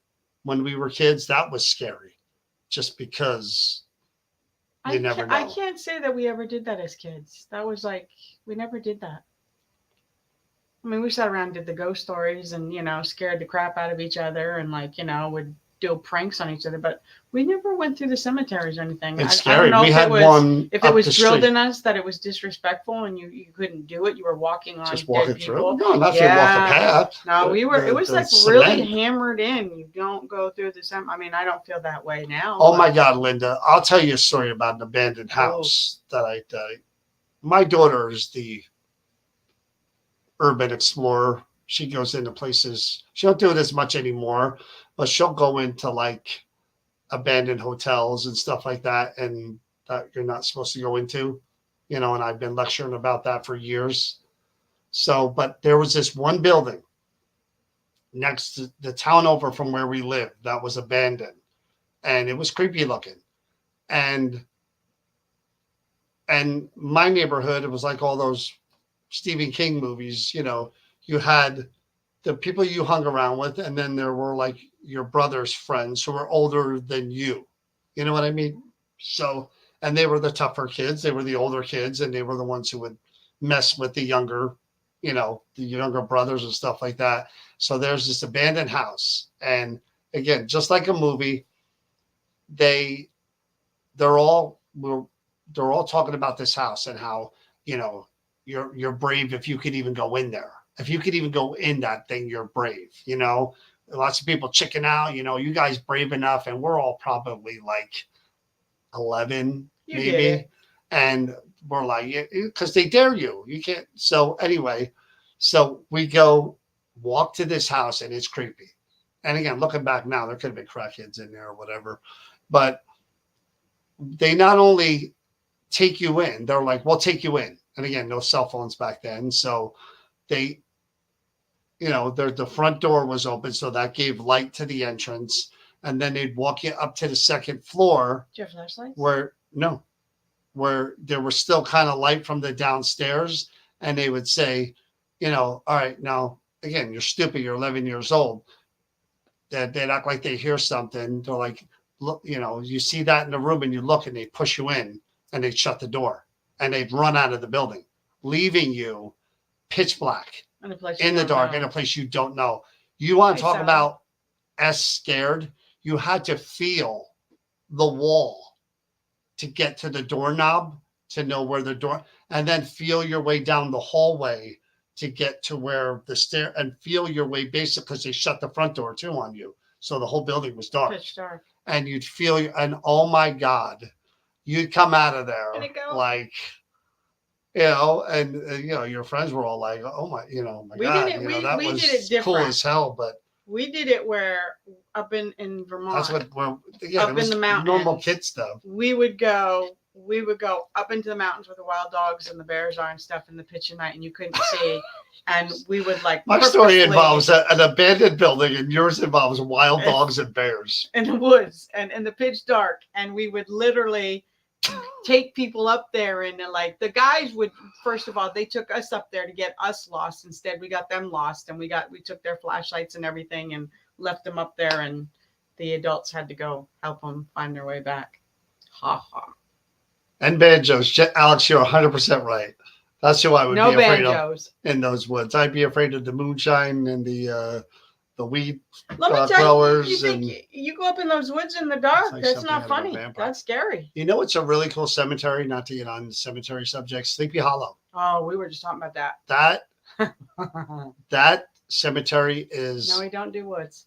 when we were kids. That was scary, just because you never know. I can't say that we ever did that as kids. That was like, we never did that. I mean, we sat around and did the ghost stories and, scared the crap out of each other and, like, would do pranks on each other. But we never went through the cemeteries or anything. It's I scary. don't know We if had it was, one if up it was the drilled street. in us that it was disrespectful and you couldn't do it. You were walking on Just dead walking people. through. No, not if you walk a path. No, we were. It was like cement. really hammered in. You don't go through the cemetery. I mean, I don't feel that way now. Oh my God, Linda! I'll tell you a story about an abandoned house that I. My daughter is the urban explorer. She goes into places. She don't do it as much anymore, but she'll go into like abandoned hotels and stuff like that, and that you're not supposed to go into. And I've been lecturing about that for years. So, but there was this one building next to the town over from where we lived that was abandoned, and it was creepy looking. And my neighborhood, it was like all those Stephen King movies. You had the people you hung around with, and then there were like your brother's friends who were older than you. You know what I mean? So, and they were the tougher kids. They were the older kids, and they were the ones who would mess with the younger brothers and stuff like that. So there's this abandoned house, and again, just like a movie, they're all talking about this house and how you're brave if you could even go in there. If you could even go in that thing, you're brave. Lots of people chicken out. You guys brave enough, and we're all probably like 11, maybe, and we're like, because they dare you. You can't. So anyway, so we go walk to this house, and it's creepy. And again, looking back now, there could have been crackheads in there or whatever, but they not only take you in. They're like, we'll take you in. And again, no cell phones back then. So they, the front door was open. So that gave light to the entrance. And then they'd walk you up to the second floor. Do you have flashlights? Where there was still kind of light from the downstairs. And they would say, all right, now, again, you're stupid. You're 11 years old. They'd act like they hear something. They're like, look, you see that in the room and you look and they push you in and they'd shut the door and they'd run out of the building, leaving you pitch black in the dark in a place you don't know. You want to talk about scared? You had to feel the wall to get to the doorknob to know where the door, and then feel your way down the hallway to get to where the stair, and feel your way basically because they shut the front door too on you. So the whole building was dark. Pitch dark. And you'd feel, and oh my God, you'd come out of there like, your friends were all like, oh my, my God, that was cool as hell. But we did it where up in Vermont. That's what up in the mountains. Normal kid stuff. We would go up into the mountains where the wild dogs and the bears are and stuff in the pitch of night, and you couldn't see. And we would My story involves an abandoned building, and yours involves wild dogs and bears in the woods and in the pitch dark. And we would literally take people up there, and like the guys would, first of all, they took us up there to get us lost. Instead, we got them lost, and we took their flashlights and everything and left them up there, and the adults had to go help them find their way back. Ha ha. And banjos. Alex, you're 100% right. That's who I would be afraid of in those woods. I'd be afraid of the moonshine and the weed growers. You go up in those woods in the dark. That's not funny. That's scary. It's a really cool cemetery, not to get on the cemetery subject, Sleepy Hollow. Oh, we were just talking about that. That cemetery is... No, we don't do woods.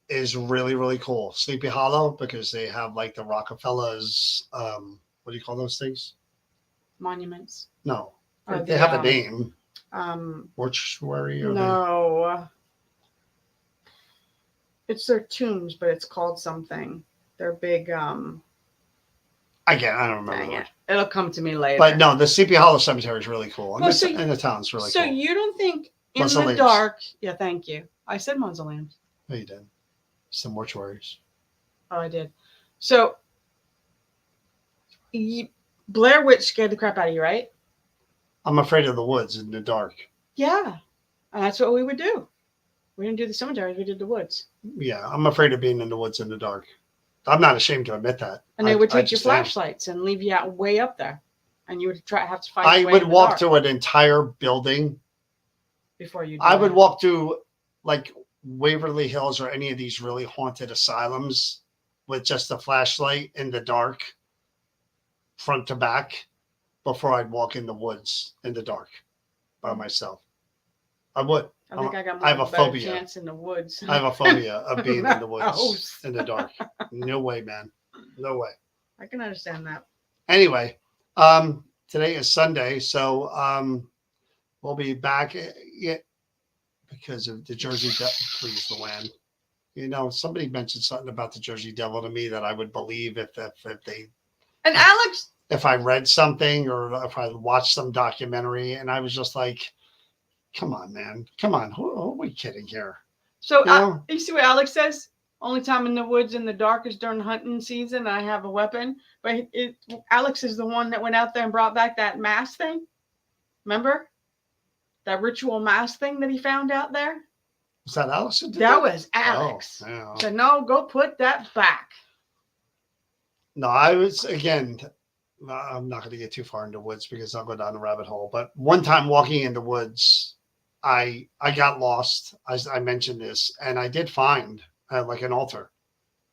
Is really, really cool. Sleepy Hollow, because they have like the Rockefellers, what do you call those things? Monuments. No. They have a name. Mortuary? No. It's their tombs, but it's called something. They're big. I don't remember. It'll come to me later. But no, the Sleepy Hollow Cemetery is really cool. And the town's really cool. So you don't think in the dark... Yeah, thank you. I said mausoleums. No, you did. Some mortuaries. Oh, I did. So Blair Witch scared the crap out of you, right? I'm afraid of the woods in the dark. Yeah. And that's what we would do. We didn't do the cemeteries. We did the woods. Yeah. I'm afraid of being in the woods in the dark. I'm not ashamed to admit that. And they would take your flashlights and leave you out way up there. And you would have to find I would walk through an entire building. Before you I would walk through like Waverly Hills or any of these really haunted asylums with just a flashlight in the dark, front to back, before I'd walk in the woods in the dark by myself. I would. I think I got have a phobia. Chance in the woods. I have a phobia of being in the woods in the dark. No way, man. No way. I can understand that. Anyway, today is Sunday, so we'll be back because of the Jersey Devil. Please, Luann. Somebody mentioned something about the Jersey Devil to me that I would believe if they. And Alex. If I read something or if I watched some documentary, and I was just like, come on, man. Come on. Who are we kidding here? So you see what Alex says? Only time in the woods in the dark is during hunting season. I have a weapon. But Alex is the one that went out there and brought back that mask thing. Remember? That ritual mask thing that he found out there? Was that Alex? That was Alex. Oh, yeah. So no, go put that back. No, I was, again... I'm not going to get too far into woods because I'll go down the rabbit hole. But one time walking in the woods, I got lost. I mentioned this, and I did find like an altar.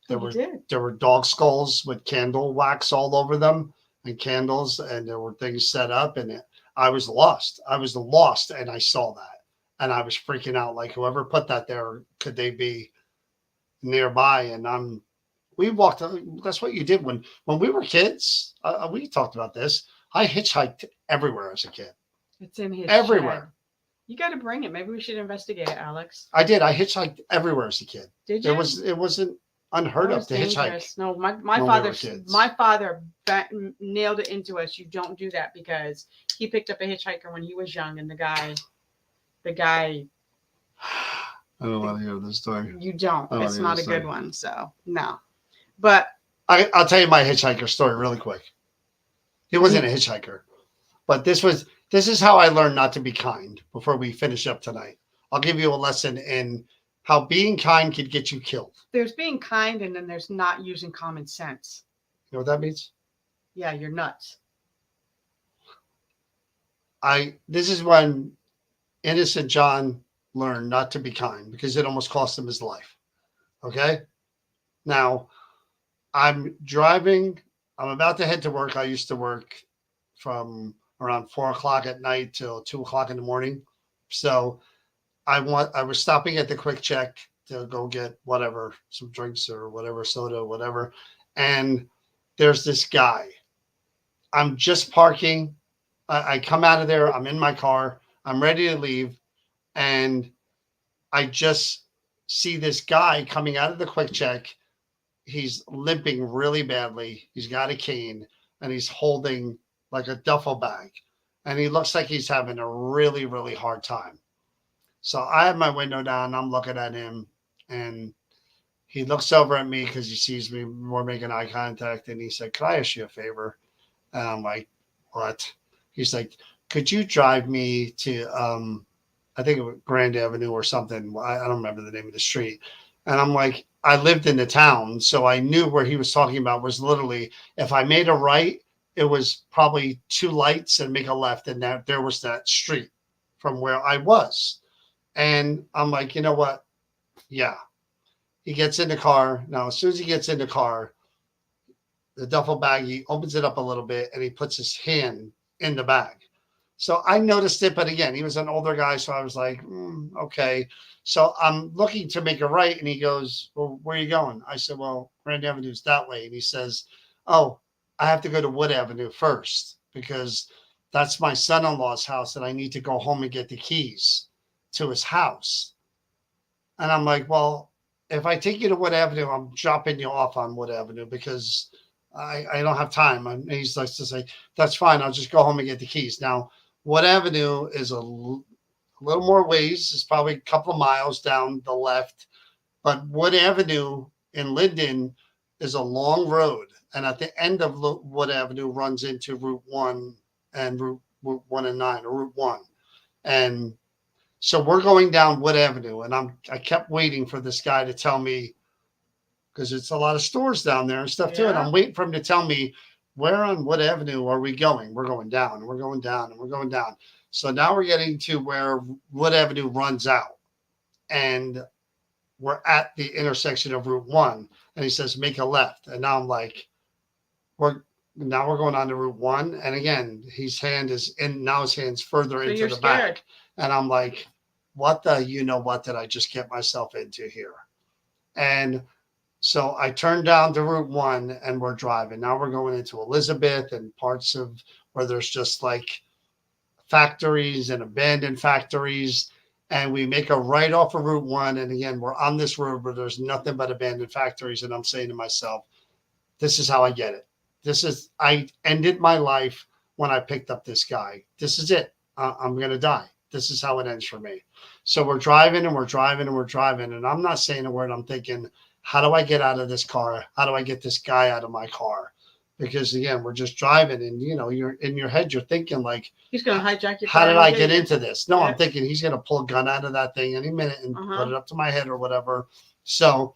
There were dog skulls with candle wax all over them and candles, and there were things set up. And I was lost. And I saw that, and I was freaking out. Like, whoever put that there, could they be nearby? And we walked. That's what you did when we were kids. We talked about this. I hitchhiked everywhere as a kid. It's in his everywhere. Shed. You got to bring it. Maybe we should investigate it, Alex. I did. I hitchhiked everywhere as a kid. Did you? It wasn't. unheard That of was to hitchhike dangerous. No, my when we father were kids. my father nailed it into us. You don't do that because he picked up a hitchhiker when he was young, and the guy, I don't want to hear this story. you don't. I don't want It's to hear not this a good story. one. So no, but I'll tell you my hitchhiker story really quick. He wasn't a hitchhiker, but this is how I learned not to be kind before we finish up tonight. I'll give you a lesson in how being kind could get you killed. there's being kind, and then there's not using common sense. You know what that means? Yeah, you're nuts. This is when innocent John learned not to be kind because it almost cost him his life. Okay? Now, I'm driving, I'm about to head to work. I used to work from around 4 o'clock at night till 2 o'clock in the morning. So I was stopping at the quick check to go get whatever, some drinks or whatever, soda, whatever. And there's this guy. I'm just parking. I come out of there. I'm in my car. I'm ready to leave. And I just see this guy coming out of the quick check. He's limping really badly. He's got a cane and he's holding like a duffel bag. And he looks like he's having a really, really hard time. So I have my window down. I'm looking at him and he looks over at me because he sees me. We're making eye contact. And he said, "Could I ask you a favor?" And I'm like, "What?" He's like, "Could you drive me to, I think it was Grand Avenue or something. I don't remember the name of the street." And I'm like, I lived in the town, so I knew where he was talking about was literally if I made a right, it was probably two lights and make a left, and there was that street from where I was. And I'm like, you know what? Yeah. He gets in the car. Now, as soon as he gets in the car, the duffel bag, he opens it up a little bit and he puts his hand in the bag. So I noticed it, but again, he was an older guy, so I was like, okay. So I'm looking to make a right, and he goes, "Well, where are you going?" I said, "Well, Grand Avenue's that way." And he says, "Oh, I have to go to Wood Avenue first because that's my son-in-law's house, and I need to go home and get the keys to his house." And I'm like, "Well, if I take you to Wood Avenue, I'm dropping you off on Wood Avenue because I don't have time." And he's like to say, "That's fine. I'll just go home and get the keys." Now, Wood Avenue is a little more ways. It's probably a couple of miles down the left. But Wood Avenue in Linden is a long road. And at the end of Wood Avenue runs into Route 1 and Route 1 and 9, or Route 1. And so we're going down Wood Avenue. And I kept waiting for this guy to tell me, because it's a lot of stores down there and stuff too. And Yeah. I'm waiting for him to tell me, where on what avenue are we going? We're going down and we're going down and we're going down. So now we're getting to where Wood Avenue runs out and we're at the intersection of Route 1. And he says, "Make a left." And now I'm like, we're going on to Route 1. And again, his hand is in, now his hand's further So into you're the scared. back. And I'm like, what the, you know what, did I just get myself into here? And so I turned down to Route 1 and we're driving. Now we're going into Elizabeth and parts of where there's just like factories and abandoned factories. And we make a right off of Route 1. And again, we're on this road where there's nothing but abandoned factories. And I'm saying to myself, this is how I get it. I ended my life when I picked up this guy. This is it. I'm going to die. This is how it ends for me. So we're driving and we're driving and we're driving. And I'm not saying a word. I'm thinking, how do I get out of this car? How do I get this guy out of my car? Because again, we're just driving and you're in your head, you're thinking like, He's going to hijack your car. how did I and get you. into this? No, Yeah. I'm thinking he's going to pull a gun out of that thing any minute and Uh-huh. put it up to my head or whatever. So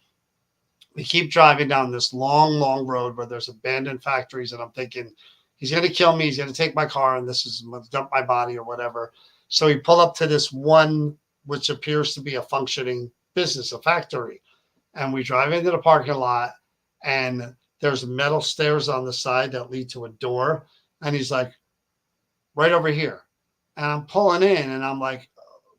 we keep driving down this long, long road where there's abandoned factories. And I'm thinking, he's going to kill me. He's going to take my car and this is going to dump my body or whatever. So we pull up to this one, which appears to be a functioning business, a factory. And we drive into the parking lot and there's metal stairs on the side that lead to a door. And he's like, right over here. And I'm pulling in and I'm like,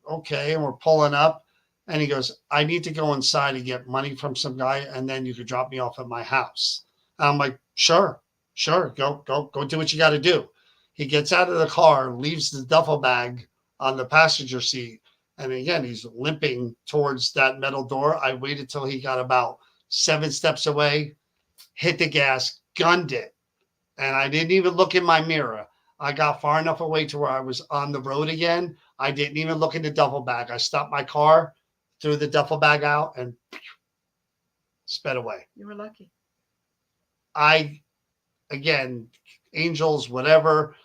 okay. And we're pulling up. And he goes, "I need to go inside and get money from some guy. And then you could drop me off at my house." And I'm like, sure. Go do what you got to do. He gets out of the car, leaves the duffel bag on the passenger seat. And again, he's limping towards that metal door. I waited till he got about 7 steps away, hit the gas, gunned it. And I didn't even look in my mirror. I got far enough away to where I was on the road again. I didn't even look in the duffel bag. I stopped my car, threw the duffel bag out, and sped away. You were lucky. Again, angels, whatever.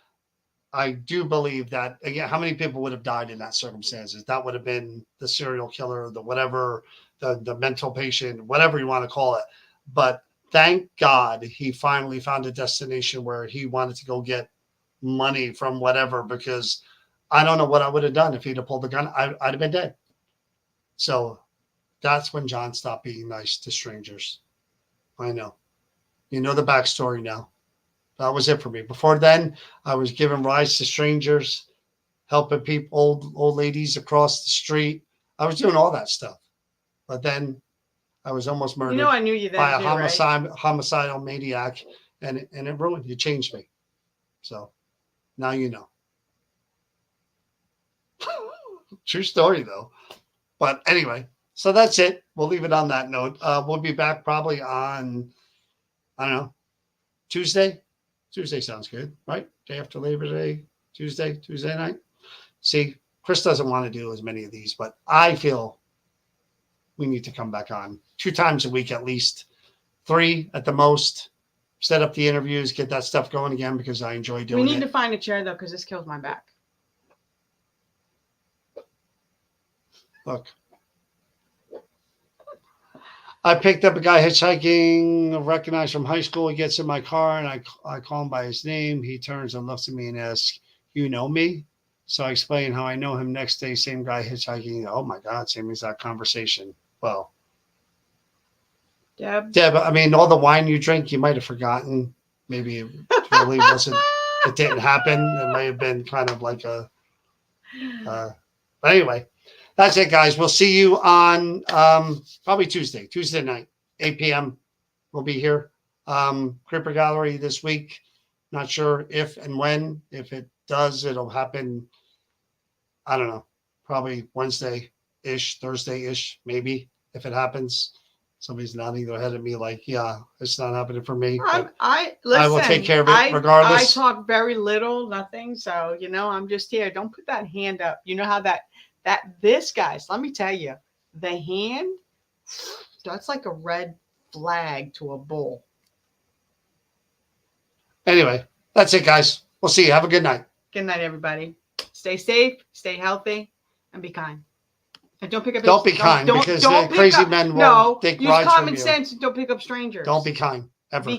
I do believe that, again, how many people would have died in that circumstances? That would have been the serial killer, the whatever, the mental patient, whatever you want to call it. But thank God he finally found a destination where he wanted to go get money from whatever, because I don't know what I would have done if he'd have pulled the gun. I'd have been dead. So that's when John stopped being nice to strangers. I know. You know the backstory now. That was it for me. Before then, I was giving rides to strangers, helping people, old ladies across the street. I was doing all that stuff. But then I was almost murdered I knew you then by a too, right? homicidal maniac, and it ruined. It changed me. So now you know. True story, though. But anyway, so that's it. We'll leave it on that note. We'll be back probably on, I don't know, Tuesday. Tuesday sounds good, right? Day after Labor Day, Tuesday night. See, Chris doesn't want to do as many of these, but I feel we need to come back on 2 times a week at least, 3 at the most. Set up the interviews, get that stuff going again, because I enjoy doing it. We need to find a chair though, because this kills my back. Look, I picked up a guy hitchhiking, recognized from high school. He gets in my car, and I call him by his name. He turns and looks at me and asks, "You know me?" So I explain how I know him. Next day, same guy hitchhiking. Oh my God, same exact conversation. Well, Deb, I mean, all the wine you drink, you might have forgotten. Maybe it really wasn't, it didn't happen. It may have been kind of like a, but anyway. That's it, guys. We'll see you on probably Tuesday night, 8 p.m. We'll be here. Creeper Gallery this week. Not sure if and when. If it does, it'll happen, I don't know, probably Wednesday-ish, Thursday-ish, maybe, if it happens. Somebody's nodding their head at me like, yeah, it's not happening for me. listen, I will take care of it regardless. I talk very little, nothing. So, I'm just here. Don't put that hand up. You know how this, guys, let me tell you, the hand, that's like a red flag to a bull. Anyway, that's it, guys. We'll see you. Have a good night. Good night, everybody. Stay safe, stay healthy, and be kind. And don't pick up. Don't be kind, because the crazy men will take rides from you. Use common sense and don't pick up strangers. Don't be kind ever. Be